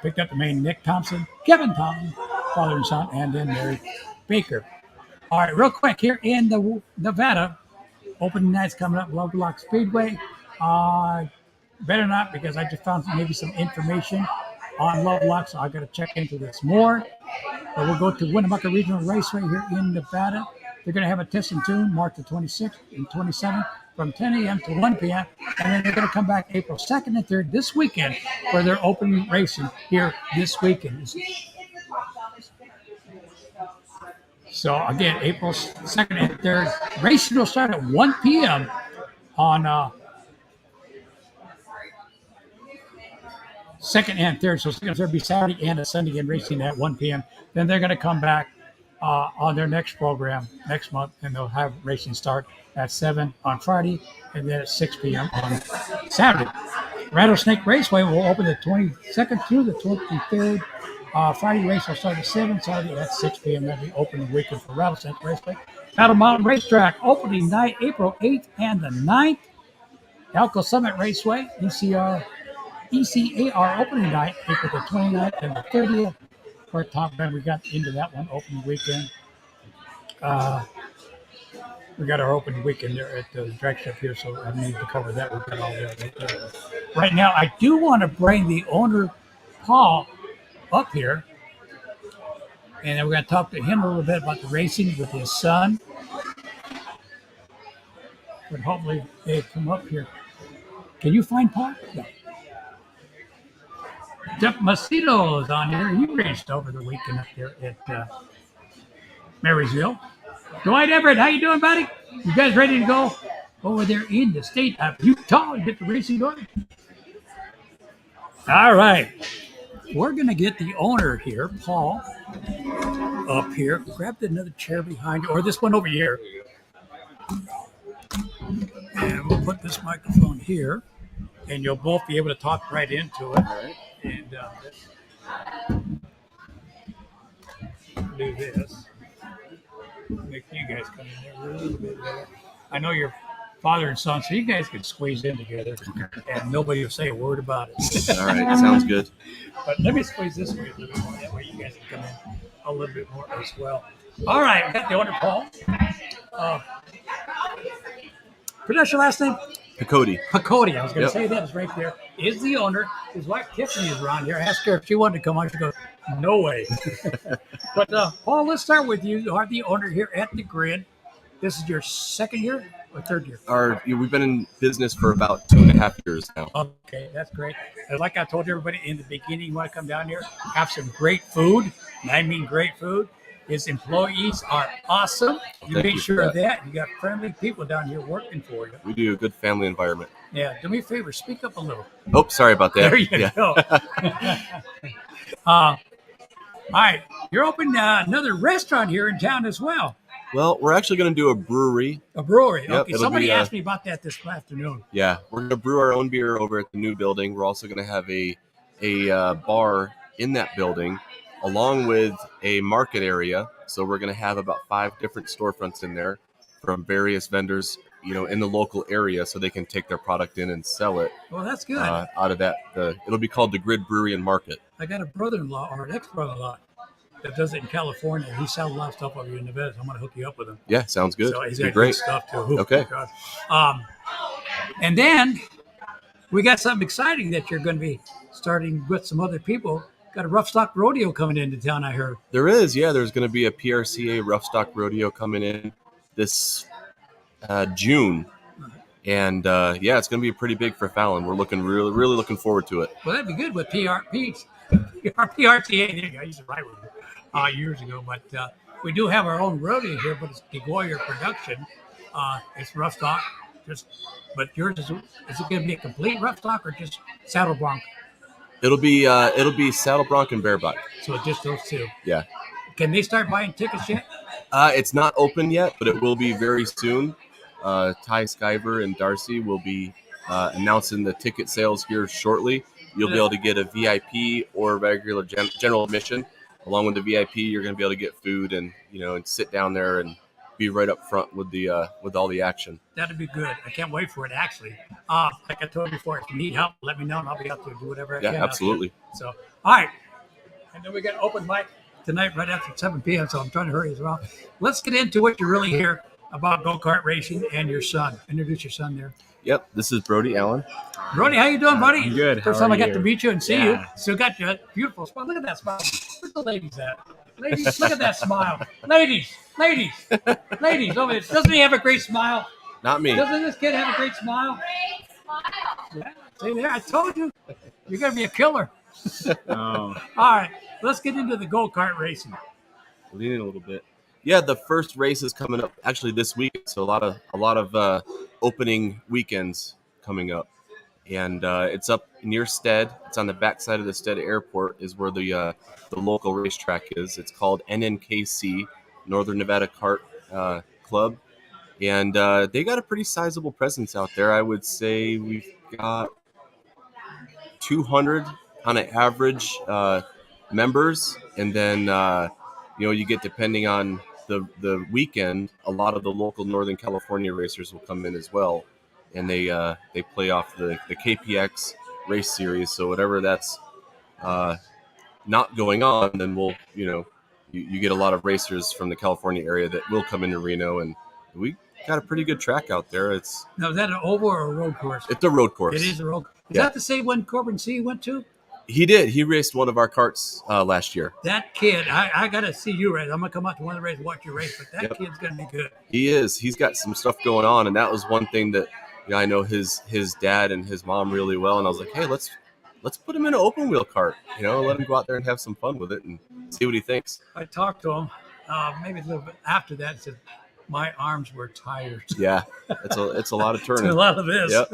Speaker 1: picked up the main. Nick Thompson, Kevin Thompson, father and son, and then Mary Baker. All right, real quick here in the Nevada, opening night's coming up, Lovelock Speedway. Better not, because I just found maybe some information on Lovelock, so I got to check into this more. But we'll go to Winnemucca Regional Raceway here in Nevada. They're going to have a test and tune March the 26th and 27th from 10 a.m. to 1 p.m. And then they're going to come back April 2nd and 3rd this weekend for their open racing here this weekend. So, again, April 2nd and 3rd. Racing will start at 1 p.m. on 2nd and 3rd. So, there'll be Saturday and a Sunday and racing at 1 p.m. Then they're going to come back on their next program next month, and they'll have racing start at 7 on Friday and then at 6 p.m. on Saturday. Rattlesnake Raceway will open the 22nd through the 23rd. Friday race will start at 7, Saturday at 6 p.m. That'll be opening weekend for Rattlesnake Raceway. Battle Mountain Racetrack opening night, April 8th and the 9th. Elko Summit Raceway, ECAR opening night, April the 29th and the 30th. For Top Gun, we got into that one opening weekend. We got our opening weekend there at the drag strip here, so I need to cover that. We've got all that right now. I do want to bring the owner, Paul, up here, and then we're going to talk to him a little bit about the racing with his son. But hopefully they come up here. Can you find Paul? No. Jeff Macedo is on here. He raced over the weekend up there at Marysville. Dwight Everett, how you doing, buddy? You guys ready to go over there in the state of Utah and get the racing going? All right. we're going to get the owner here, Paul, up here. Grab another chair behind you, or this one over here. And we'll put this microphone here, and you'll both be able to talk right into it. And do this. Make you guys come in there a little bit better. I know you're father and son, so you guys can squeeze in together, and nobody will say a word about it.
Speaker 5: All right, sounds good.
Speaker 1: But let me squeeze this way a little bit more. That way you guys can come in a little bit more as well. All right, we got the owner, Paul. Pronounce your last name?
Speaker 5: Picotti.
Speaker 1: Picotti. I was going to say that is right there. Is the owner. His wife Tiffany is around here. I asked her if she wanted to come on. She goes, no way. But Paul, let's start with you. You are the owner here at the Grid. This is your second year or third year?
Speaker 5: We've been in business for about 2.5 years now.
Speaker 1: Okay, that's great. And like I told everybody in the beginning, you want to come down here, have some great food. And I mean great food. His employees are awesome. You make sure of that. You got friendly people down here working for you.
Speaker 5: We do a good family environment.
Speaker 1: Yeah, do me a favor, speak up a little.
Speaker 5: Oh, sorry about that.
Speaker 1: There you go. All right, you're opening another restaurant here in town as well.
Speaker 5: Well, we're actually going to do a brewery.
Speaker 1: A brewery.
Speaker 5: Yep,
Speaker 1: okay, somebody asked me about that this afternoon.
Speaker 5: Yeah, we're going to brew our own beer over at the new building. We're also going to have a bar in that building, along with a market area. So we're going to have about 5 different storefronts in there from various vendors, in the local area, so they can take their product in and sell it.
Speaker 1: Well, that's good.
Speaker 5: Out of that, it'll be called the Grid Brewery and Market.
Speaker 1: I got a brother-in-law or an ex-brother-in-law that does it in California. He sells a lot of stuff over here in Nevada. So I'm going to hook you up with him.
Speaker 5: Yeah, sounds good.
Speaker 1: So he's
Speaker 5: Be
Speaker 1: got
Speaker 5: great
Speaker 1: good stuff too. Ooh,
Speaker 5: okay.
Speaker 1: And then we got something exciting that you're going to be starting with some other people. Got a rough stock rodeo coming into town, I heard.
Speaker 5: There is, yeah. There's going to be a PRCA rough stock rodeo coming in this June. And, it's going to be pretty big for Fallon. We're really looking forward to it.
Speaker 1: Well, that'd be good with PRCA. There you go. I used to write with you years ago. But we do have our own rodeo here, but it's DeGoyer production. It's rough stock. But yours is it going to be a complete rough stock or just saddle bronc?
Speaker 5: It'll be saddle bronc and bareback.
Speaker 1: So just those two.
Speaker 5: Yeah.
Speaker 1: Can they start buying tickets yet?
Speaker 5: It's not open yet, but it will be very soon. Ty Skyver and Darcy will be announcing the ticket sales here shortly. You'll be able to get a VIP or regular general admission. Along with the VIP, you're going to be able to get food and and sit down there and be right up front with with all the action.
Speaker 1: That'd be good. I can't wait for it. Actually, like I told you before, if you need help, let me know and I'll be out there to do whatever I can.
Speaker 5: Yeah, absolutely.
Speaker 1: So, all right. And then we got an open mic tonight right after 7 p.m. So I'm trying to hurry as well. Let's get into what you're really here about go-kart racing and your son. Introduce your son there.
Speaker 5: Yep, this is Brody Allen.
Speaker 1: Brody, how you doing, buddy?
Speaker 6: I'm good.
Speaker 1: First
Speaker 6: How
Speaker 1: time
Speaker 6: are
Speaker 1: I got
Speaker 6: you?
Speaker 1: to meet you and see
Speaker 6: Yeah.
Speaker 1: you. Still got your beautiful smile. Look at that smile. Where's the ladies at? Ladies, look at that smile. Ladies. Over there. Doesn't he have a great smile?
Speaker 5: Not me.
Speaker 1: Doesn't this kid have a great smile? Yeah. See there, I told you. You're going to be a killer.
Speaker 6: Oh,
Speaker 1: All right, let's get into the go-kart racing.
Speaker 5: Lean in a little bit. Yeah, the first race is coming up actually this week. So a lot of opening weekends coming up, and it's up near Stead. It's on the backside of the Stead Airport is where the local racetrack is. It's called NNKC, Northern Nevada Kart Club, and they got a pretty sizable presence out there. I would say we've got 200 on an average members, and then you get, depending on the weekend, a lot of the local Northern California racers will come in as well, and they play off the KPX race series. So whatever that's not going on, then we'll you get a lot of racers from the California area that will come into Reno, and we got a pretty good track out there.
Speaker 1: Now, is that an oval or a road course?
Speaker 5: It's a road course.
Speaker 1: It is a road. Is
Speaker 5: Yeah.
Speaker 1: that the same one Corbin C went to?
Speaker 5: He did. He raced one of our karts last year.
Speaker 1: That kid, I got to see you race. I'm going to come out to one of the races, watch you race, but that
Speaker 5: Yep.
Speaker 1: kid's going to be good.
Speaker 5: He is. He's got some stuff going on, and that was one thing that I know his dad and his mom really well. And I was like, hey, let's put him in an open wheel kart. Let him go out there and have some fun with it and see what he thinks.
Speaker 1: I talked to him maybe a little bit after that and said, my arms were tired.
Speaker 5: Yeah, it's a lot of
Speaker 1: It's
Speaker 5: turning.
Speaker 1: a lot of this.
Speaker 5: Yep.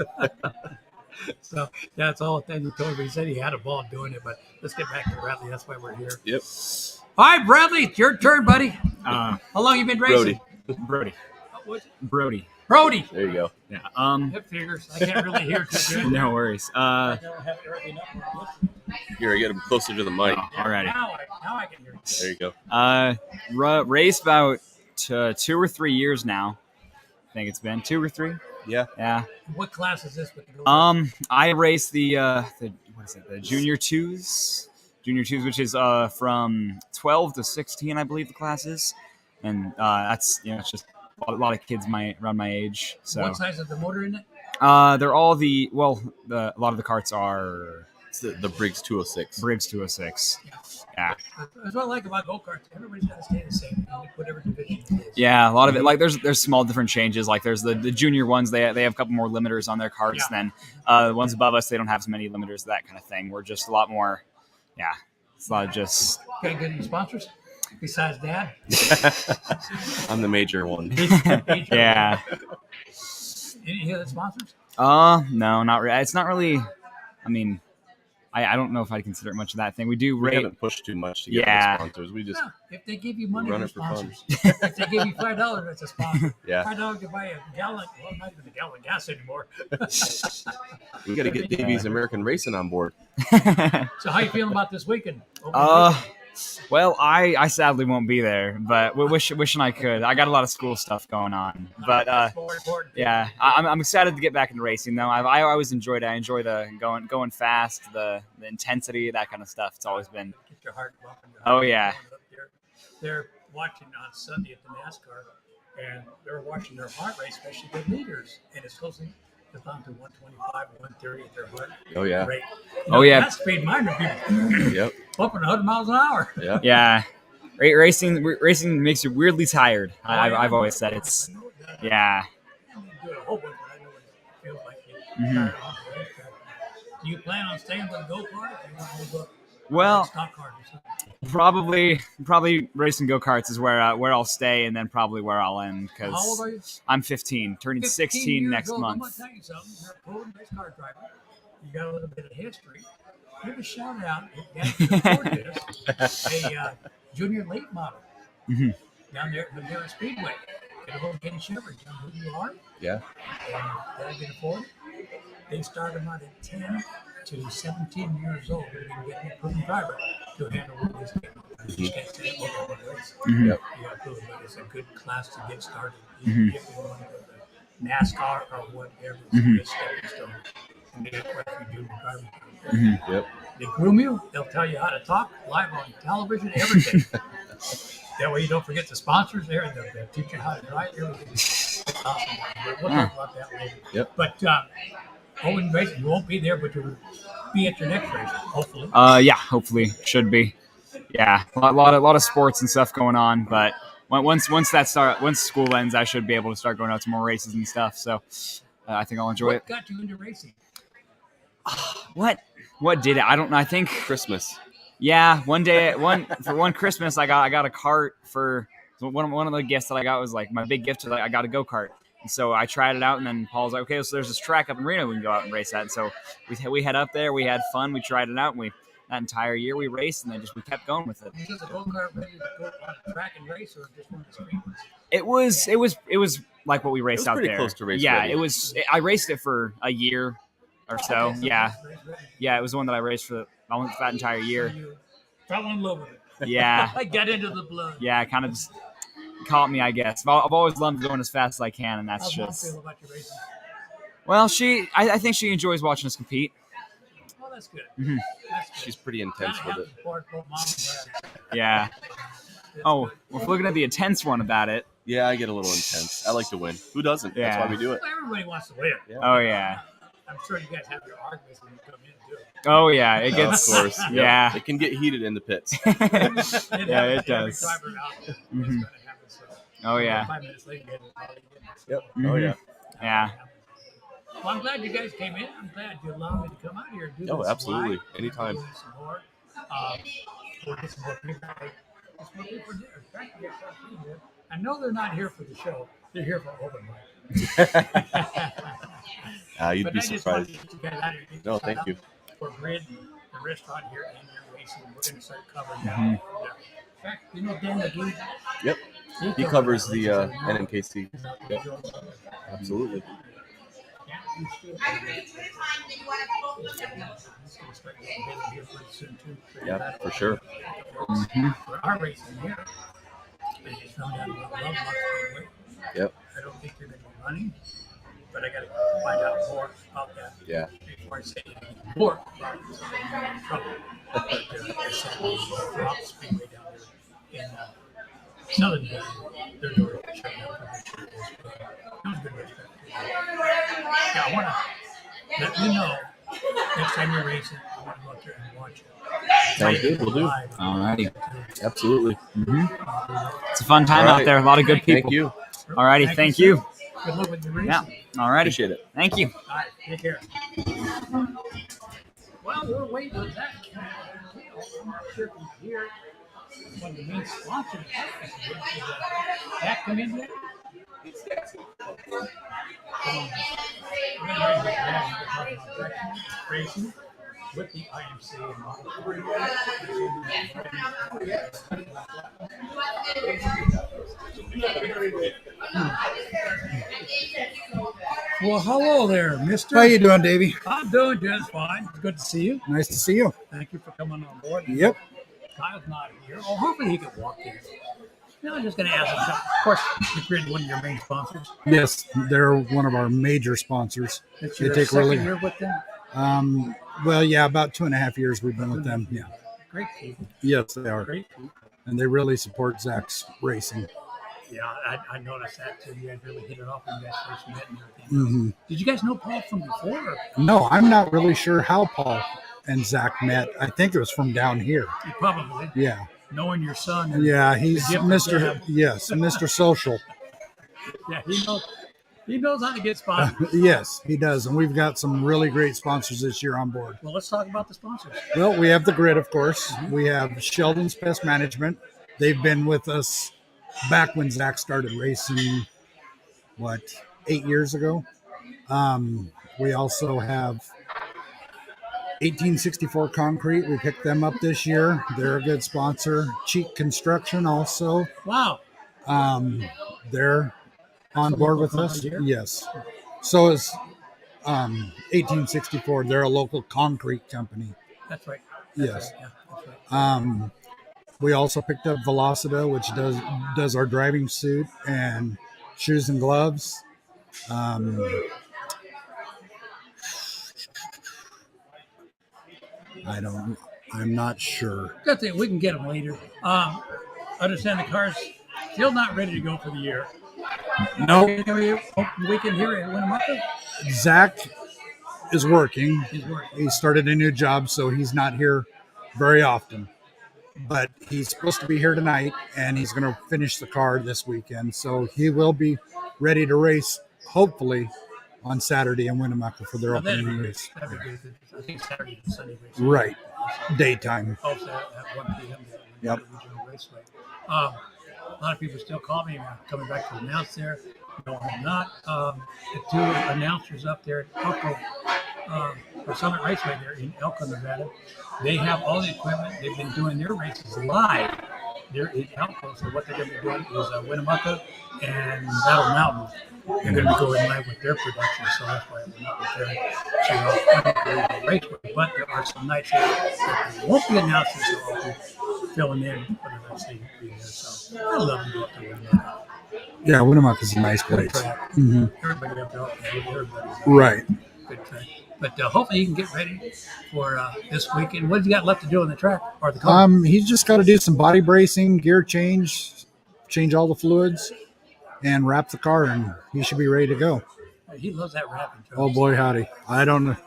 Speaker 1: So that's all the thing he told me. He said he had a ball doing it, but let's get back to Bradley. That's why we're here.
Speaker 5: Yep.
Speaker 1: All right, Bradley, it's your turn, buddy.
Speaker 6: Uh,
Speaker 1: How long you been racing?
Speaker 6: Brody.
Speaker 1: What's it?
Speaker 6: Brody.
Speaker 1: Brody.
Speaker 5: There you go.
Speaker 6: Yeah.
Speaker 1: That figures. I can't really hear too good.
Speaker 6: No worries.
Speaker 1: I don't have everything up where I'm listening.
Speaker 5: Here, I get him closer to the mic.
Speaker 6: Alrighty.
Speaker 1: Now I can hear you.
Speaker 5: There you go.
Speaker 6: Raced about 2 or 3 years now. I think it's been 2 or 3.
Speaker 5: Yeah.
Speaker 6: Yeah.
Speaker 1: What class is this with the go-kart?
Speaker 6: I race the what is it? The junior twos, which is from 12 to 16, I believe the class is, and that's it's just a lot of kids around my age. So
Speaker 1: What size is the motor in it?
Speaker 6: they're all a lot of the carts are
Speaker 5: It's the Briggs 206.
Speaker 6: Briggs 206. Yeah.
Speaker 1: That's what I like about go-karts. Everybody's got to stay the same, whatever division it is.
Speaker 6: Yeah, a lot of it. Like there's small different changes. Like there's the junior ones. They have a couple more limiters on their carts than the ones above us. They don't have as many limiters. That kind of thing. We're just a lot more. Yeah, it's a lot of just.
Speaker 1: Got any sponsors besides Dad?
Speaker 5: I'm the major one.
Speaker 6: Yeah.
Speaker 1: Any other sponsors?
Speaker 6: No, not really. It's not really. I mean, I don't know if I'd consider it much of that thing. We do
Speaker 5: We
Speaker 6: rate.
Speaker 5: haven't pushed too much to get
Speaker 6: Yeah.
Speaker 5: sponsors. We just
Speaker 1: No, if they give you money,
Speaker 5: run
Speaker 1: they're
Speaker 5: it for fun.
Speaker 1: sponsors. If they give you $5, that's a sponsor.
Speaker 5: Yeah.
Speaker 1: $5 to buy a gallon. Well, not even a gallon of gas anymore.
Speaker 5: We got to get Davey's American Racing on board.
Speaker 1: So how you feeling about this weekend?
Speaker 6: Well, I sadly won't be there, but wishing I could. I got a lot of school stuff going on, but
Speaker 1: That's more important.
Speaker 6: yeah, I'm excited to get back into racing though. I always enjoyed it. I enjoy the going fast, the intensity, that kind of stuff. It's always been.
Speaker 1: Get your heart pumping.
Speaker 6: Oh, yeah.
Speaker 1: They're watching on Sunday at the NASCAR, and they're watching their heart rate, especially the leaders, and it's closing. It's down to 125, 130 at their heart
Speaker 5: Oh yeah.
Speaker 1: rate.
Speaker 6: Oh, yeah.
Speaker 1: That's speed mine are people
Speaker 5: Yep.
Speaker 1: pumping 100 miles an hour.
Speaker 5: Yeah.
Speaker 6: Yeah, racing makes you weirdly tired. I've always said it's. Yeah.
Speaker 1: I didn't do it a whole bunch, but I know what it feels like.
Speaker 6: Mhm.
Speaker 1: Tired off the racetrack. Do you plan on staying with the go-kart, or do you want to move up
Speaker 6: Well,
Speaker 1: stock cars or something?
Speaker 6: probably racing go-karts is where I'll stay, and then probably where I'll end
Speaker 1: How old are
Speaker 6: because
Speaker 1: you?
Speaker 6: I'm 15, turning
Speaker 1: 15
Speaker 6: 16
Speaker 1: years
Speaker 6: next
Speaker 1: old. I'm
Speaker 6: month.
Speaker 1: going to tell you something. You're a proven race car driver. You got a little bit of history. Give a shout out. If you can afford this, a junior late model
Speaker 6: Mhm.
Speaker 1: down there at the nearest speedway. Get a little Kenny Shepard. You know who you are?
Speaker 5: Yeah.
Speaker 1: And they can afford it. They start them out at 10 to 17 years old. You can get a proven driver to handle one of these things. You can't say it won't be one race.
Speaker 6: Mhm.
Speaker 5: Yep.
Speaker 1: You got proven, but it's a good class to get started.
Speaker 6: Mhm.
Speaker 1: If you want to go to NASCAR or whatever, it's
Speaker 6: Mhm.
Speaker 1: a good stepping stone. And they got quite a few junior drivers.
Speaker 6: Mhm.
Speaker 5: Yep.
Speaker 1: They groom you. They'll tell you how to talk live on television, everything. That way you don't forget the sponsors there. They'll teach you how to drive everything. It's awesome. But we'll talk about that later.
Speaker 5: Yep.
Speaker 1: But Owen Racing, you won't be there, but you'll be at your next race, hopefully.
Speaker 6: Yeah, hopefully should be. Yeah, a lot of sports and stuff going on, but once school ends, I should be able to start going out to more races and stuff. So I think I'll enjoy
Speaker 1: What
Speaker 6: it.
Speaker 1: got you into racing?
Speaker 6: What did it? I don't know. I think
Speaker 5: Christmas.
Speaker 6: yeah. For one Christmas, I got a cart for one of the gifts that I got was like my big gift. I got a go kart. And so I tried it out, and then Paul's like, "Okay, so there's this track up in Reno we can go out and race at." And so we head up there. We had fun. We tried it out, and that entire year we raced, and then we kept going with it.
Speaker 1: Was the go-kart ready to go on a track and race, or just one of the street ones?
Speaker 6: It was like what we raced out
Speaker 5: pretty
Speaker 6: there.
Speaker 5: close to race
Speaker 6: Yeah,
Speaker 5: ready.
Speaker 6: it was. I raced it for a year or so.
Speaker 1: Okay,
Speaker 6: Yeah,
Speaker 1: it's race ready.
Speaker 6: yeah, it was the one that I raced for that entire year.
Speaker 1: You fell in love with it.
Speaker 6: Yeah,
Speaker 1: I got into the blood.
Speaker 6: yeah, it kind of just caught me, I guess. I've always loved going as fast as I can, and that's
Speaker 1: How's Mom
Speaker 6: just.
Speaker 1: feel about your racing?
Speaker 6: Well, I think she enjoys watching us compete.
Speaker 1: Oh, that's good.
Speaker 6: Mhm.
Speaker 1: That's good.
Speaker 5: She's pretty intense
Speaker 1: Gotta
Speaker 5: with
Speaker 1: have
Speaker 5: it.
Speaker 1: support both mom and dad.
Speaker 6: Yeah.
Speaker 1: That's
Speaker 6: Oh,
Speaker 1: good.
Speaker 6: well, if we're looking at the intense one about it.
Speaker 5: Yeah, I get a little intense. I like to win. Who doesn't? That's
Speaker 6: Yeah.
Speaker 5: why we do it.
Speaker 1: Well, everybody wants to win.
Speaker 5: Yeah.
Speaker 6: Oh yeah.
Speaker 1: I'm sure you guys have your arguments when you come in too.
Speaker 6: Oh yeah. It
Speaker 5: Of
Speaker 6: gets.
Speaker 5: course. Yep.
Speaker 6: Yeah.
Speaker 5: It can get heated in the pits.
Speaker 6: Yeah,
Speaker 1: Every
Speaker 6: it does.
Speaker 1: driver out there is
Speaker 6: Mhm.
Speaker 1: gonna have this,
Speaker 6: Oh yeah.
Speaker 1: 5 minutes later, you guys will probably get it.
Speaker 5: Yep.
Speaker 1: So,
Speaker 5: Oh yeah.
Speaker 6: Yeah.
Speaker 1: Well, I'm glad you guys came in. I'm glad you allowed me to come out here and do
Speaker 5: Oh,
Speaker 1: this
Speaker 5: absolutely.
Speaker 1: live.
Speaker 5: Anytime.
Speaker 1: Do some more. We'll get some more people. Just more people there. Trying to get some people here. I know they're not here for the show. They're here for open mic.
Speaker 5: You'd
Speaker 1: But
Speaker 5: be
Speaker 1: I just wanted
Speaker 5: surprised.
Speaker 1: to get you guys out here.
Speaker 5: No, thank you.
Speaker 1: For Grid, the restaurant here, and your racing. We're going to start covering that.
Speaker 6: Mhm.
Speaker 1: In fact, you know Dan McGee?
Speaker 5: Yep. He covers the NMKC. Yep. Absolutely. Yeah, for sure.
Speaker 1: For our racing here, they just found out about love much.
Speaker 5: Yep.
Speaker 1: I don't think they're going to be running, but I got to find out more about that.
Speaker 5: Yeah.
Speaker 1: Before I say anything more about it, so I'm in trouble. But I said, drop speedway down there in Southern Valley. Their door shut down for the sure it was. It was good respect. Yeah, I want to let you know next time you're racing, I want to go out there and watch it.
Speaker 5: Sounds good. We'll do.
Speaker 6: Alrighty.
Speaker 5: Absolutely.
Speaker 6: It's a fun time
Speaker 5: All
Speaker 6: out
Speaker 5: right.
Speaker 6: there. A lot of good people.
Speaker 5: Thank you.
Speaker 6: Alrighty. Thank you.
Speaker 1: Sir. Good luck with your racing.
Speaker 6: Yeah. Alrighty.
Speaker 5: Appreciate it.
Speaker 6: Thank you.
Speaker 1: All right, take care. Well, we're waiting on that. I'm not sure if you hear one of the main sponsors. That come in yet? Racing with the IMC and Well, hello there, mister.
Speaker 7: How you doing, Davey?
Speaker 1: I'm doing just fine. It's good to see you.
Speaker 7: Nice to see you.
Speaker 1: Thank you for coming on board.
Speaker 7: Yep.
Speaker 1: Kyle's not here. Oh, hopefully he can walk in. I'm just going to ask him. Of course, the Grid, one of your main sponsors.
Speaker 7: Yes, they're one of our major sponsors.
Speaker 1: It's
Speaker 7: They
Speaker 1: your
Speaker 7: take
Speaker 1: second
Speaker 7: really-
Speaker 1: year with them.
Speaker 7: Well, yeah, about 2.5 years we've been with them. Yeah.
Speaker 1: Great people.
Speaker 7: Yes, they are.
Speaker 1: Great people.
Speaker 7: And they really support Zach's racing.
Speaker 1: Yeah, I noticed that too. You guys really hit it off when you guys first met and everything.
Speaker 7: hmm
Speaker 1: Did you guys know Paul from before? Or?
Speaker 7: No, I'm not really sure how Paul and Zach met. I think it was from down here.
Speaker 1: You probably.
Speaker 7: Yeah.
Speaker 1: Knowing your son. And
Speaker 7: Yeah, he's
Speaker 1: the gift of
Speaker 7: Mr.
Speaker 1: gab.
Speaker 7: Yes, Mr. Social.
Speaker 1: Yeah, he knows how to get spotted.
Speaker 7: Yes, he does. And we've got some really great sponsors this year on board.
Speaker 1: Well, let's talk about the sponsors.
Speaker 7: Well, we have the Grid, of course. We have Sheldon's Pest Management. They've been with us back when Zach started racing, 8 years ago. We also have 1864 Concrete. We picked them up this year. They're a good sponsor. Cheek Construction also.
Speaker 1: Wow.
Speaker 7: They're on board with us.
Speaker 1: Here?
Speaker 7: Yes. So is 1864. They're a local concrete company.
Speaker 1: That's right.
Speaker 7: Yes.
Speaker 1: Yeah, that's right.
Speaker 7: We also picked up Velocita, which does our driving suit and shoes and gloves. I'm not sure.
Speaker 1: That's it. We can get them later. Understand the car's still not ready to go for the year.
Speaker 7: No,
Speaker 1: We can hear it in Winnemucca.
Speaker 7: Zach is working.
Speaker 1: He's working.
Speaker 7: He started a new job, so he's not here very often. But he's supposed to be here tonight, and he's going to finish the car this weekend. So he will be ready to race, hopefully, on Saturday in Winnemucca for their
Speaker 1: Now, that'd
Speaker 7: opening
Speaker 1: be
Speaker 7: race.
Speaker 1: good. That'd be good. I think Saturday and Sunday race.
Speaker 7: Right. Daytime.
Speaker 1: Also at 1 p.m.
Speaker 7: Yep.
Speaker 1: Regional Raceway. A lot of people still call me coming back to announce there. No, I'm not. The two announcers up there at Elko, or Summit Raceway there in Elko, Nevada, they have all the equipment. They've been doing their races live. They're in Elko, so what they're going to be doing is Winnemucca and Battle Mountain. They're going to be going live with their production, so that's why we're not there to Raceway. But there are some nights that they won't be announcing, so I'll be filling in for the rest of the year. So I love to go up to Winnemucca.
Speaker 7: Yeah, Winnemucca's a nice
Speaker 1: Good
Speaker 7: place.
Speaker 1: track.
Speaker 7: hmm
Speaker 1: Everybody up there, everybody's
Speaker 7: Right.
Speaker 1: good track. But hopefully you can get ready for this weekend. What have you got left to do on the track or the car?
Speaker 7: He's just got to do some body bracing, gear change all the fluids, and wrap the car, and he should be ready to go.
Speaker 1: He loves that rapping.
Speaker 7: Oh boy, howdy! I don't know.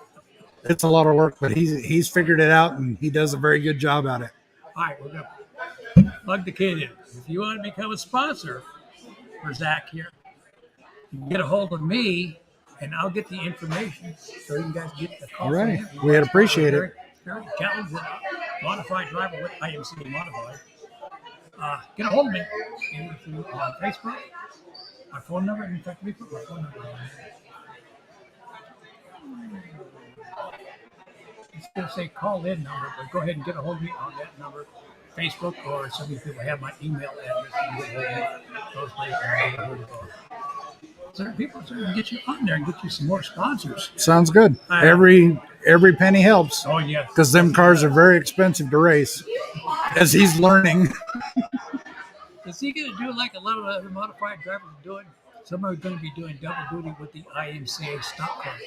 Speaker 7: It's a lot of work, but he's figured it out, and he does a very good job at it.
Speaker 1: All right, we're gonna plug the kid in. If you want to become a sponsor for Zach here, you can get a hold of me, and I'll get the information so you guys get the call.
Speaker 7: All right.
Speaker 1: from him.
Speaker 7: We'd appreciate it.
Speaker 1: Very talented, modified driver with IMC Modified. get a hold of me either through Facebook, my phone number. In fact, let me put my phone number on here. It's going to say call in number, but go ahead and get a hold of me on that number. Facebook, or some of you people have my email address. You can get a hold of me. Those places certain people can get you on there and get you some more sponsors.
Speaker 7: Sounds good. Every penny helps.
Speaker 1: Oh, yeah.
Speaker 7: Because them cars are very expensive to race, as he's learning.
Speaker 1: Is he going to do like a lot of other modified drivers are doing? Some are going to be doing double duty with the IMCA stock cars.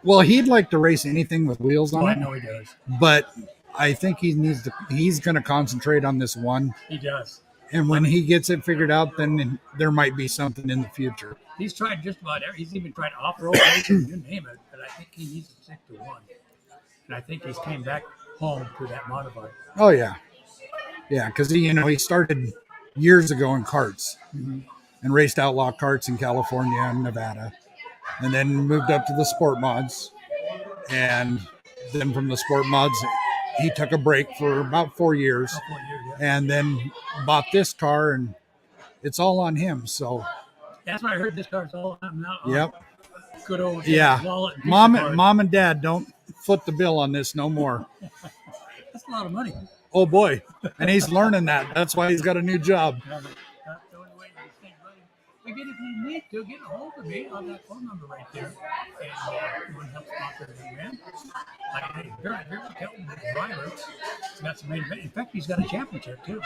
Speaker 7: Well, he'd like to race anything with wheels on
Speaker 1: Oh,
Speaker 7: it.
Speaker 1: I know he does.
Speaker 7: But I think he's going to concentrate on this one.
Speaker 1: He does.
Speaker 7: And when he gets it figured out, then there might be something in the future.
Speaker 1: He's tried just about everything. He's even tried off-road racing, you name it. But I think he needs to stick to one. And I think he's came back home to that modified.
Speaker 7: Oh, yeah. Yeah, because he started years ago in karts and raced outlaw karts in California and Nevada. And then moved up to the sport mods. And then from the sport mods, he took a break for about 4 years. And then bought this car, and it's all on him. So
Speaker 1: that's what I heard. This car's all on now.
Speaker 7: Yep.
Speaker 1: Good old
Speaker 7: wallet. Mom and Dad, don't foot the bill on this no more.
Speaker 1: That's a lot of money.
Speaker 7: Oh boy, and he's learning that. That's why he's got a new job.
Speaker 1: That's the only way to stay running. Again, if you need to, get a hold of me on that phone number right there, and you want to help sponsor the event. Like I say, very talented driver. He's got some main event. In fact, he's got a championship too.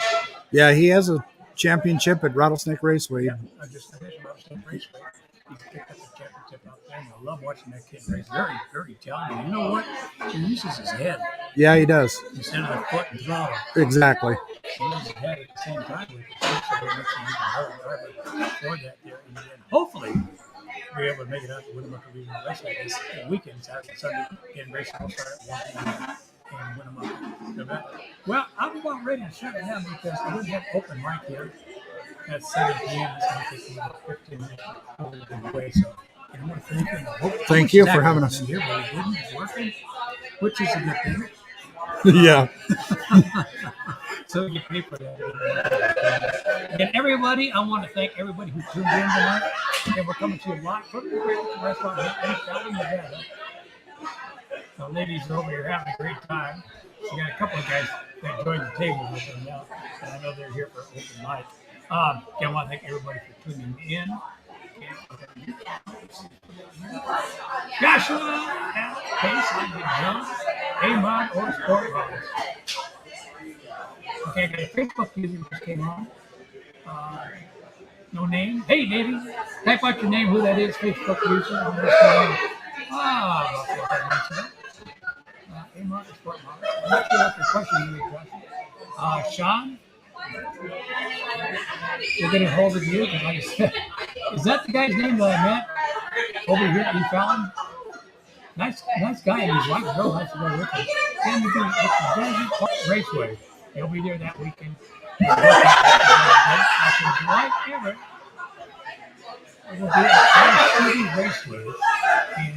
Speaker 7: Yeah, he has a championship at Rattlesnake Raceway.
Speaker 1: Yeah, I just finished Rattlesnake Raceway. He's picked up the championship out there, and I love watching that kid race. Very, very talented. You know what? He uses his head.
Speaker 7: Yeah, he does.
Speaker 1: Instead of the foot and throttle.
Speaker 7: Exactly.
Speaker 1: He uses his head at the same time with the foot, so it makes him even harder driver for that there. And then hopefully be able to make it out to Winnemucca Regional Raceway this weekend, Saturday, Sunday, and racing will start at 1 p.m. in Winnemucca. Well, I'm about ready to shut it down because I didn't have open mic here at 7 p.m. It's going to take me about 15 minutes to pull it away. So I want to thank you.
Speaker 7: Thank you for having us
Speaker 1: here. But it didn't. It's working, which is a good thing.
Speaker 7: Yeah.
Speaker 1: So you pay for that. And everybody, I want to thank everybody who tuned in tonight. And we're coming to you live from the Great Restaurant here in Valley, Nevada. The ladies are over here having a great time. We got a couple of guys that joined the table with them now, and I know they're here for open mic. I want to thank everybody for tuning in. Joshua, Al, Pace, John, Amon, or Sport Bottles. Okay, I got a Facebook user just came on. No name. Hey, Davey. Type out your name, who that is, Facebook user. I'm just Amon, or Sport Bottles. I'm not sure what the question is, Joshua. Sean? We're getting hold of you, because like I said, is that the guy's name that I met over here in Fallon? Nice guy, and his wife is real nice to go with him. And we do the Desert Park Raceway. He'll be there that weekend. July Everett. It will be at City Raceway in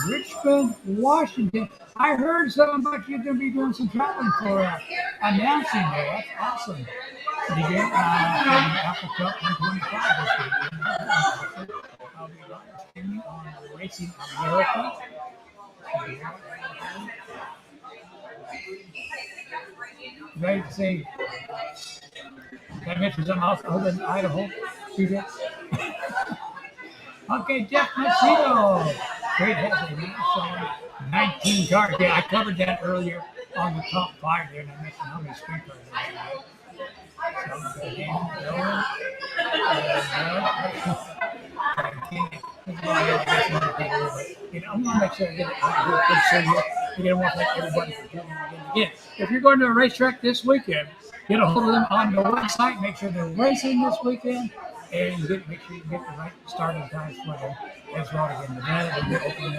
Speaker 1: Richmond, Washington. I heard something about you going to be doing some traveling for announcing there. That's awesome. You get the Apple Cup 125 this weekend. I'll be live streaming on Racing America. Ready to say, did I mention something else other than Idaho? Okay, Jeff Macedo. Great hazard, man. So 19 cars. Yeah, I covered that earlier on the top 5 there, and I mentioned how many sprint cars there were. I'm going to make sure I get it out good show you. Again, I want to thank everybody for tuning in again. If you're going to a racetrack this weekend, get a hold of them on the website. Make sure they're racing this weekend, and make sure you get the right starting times for them as well. Again, Nevada will be opening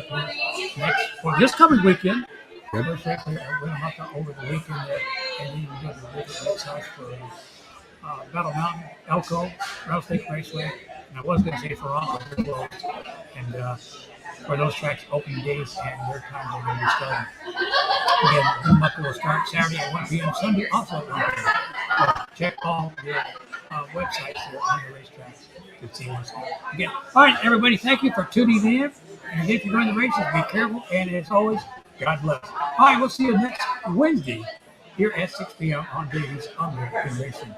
Speaker 1: up this coming weekend. First race here at Winnemucca over the weekend there, and then you go to the Race House for Battle Mountain, Elko, Rattlesnake Raceway, and I was going to say Ferraro, and for those tracks, opening days and their times are going to be starting. Again, Winnemucca will start Saturday at 1 p.m., Sunday also at 1 p.m. check all the websites that are on the racetracks to see what's going on. Again, all right, everybody, thank you for tuning in. And again, if you're going to the races, be careful. And as always, God bless. All right, we'll see you next Wednesday here at 6 p.m. on Davey's American Racing.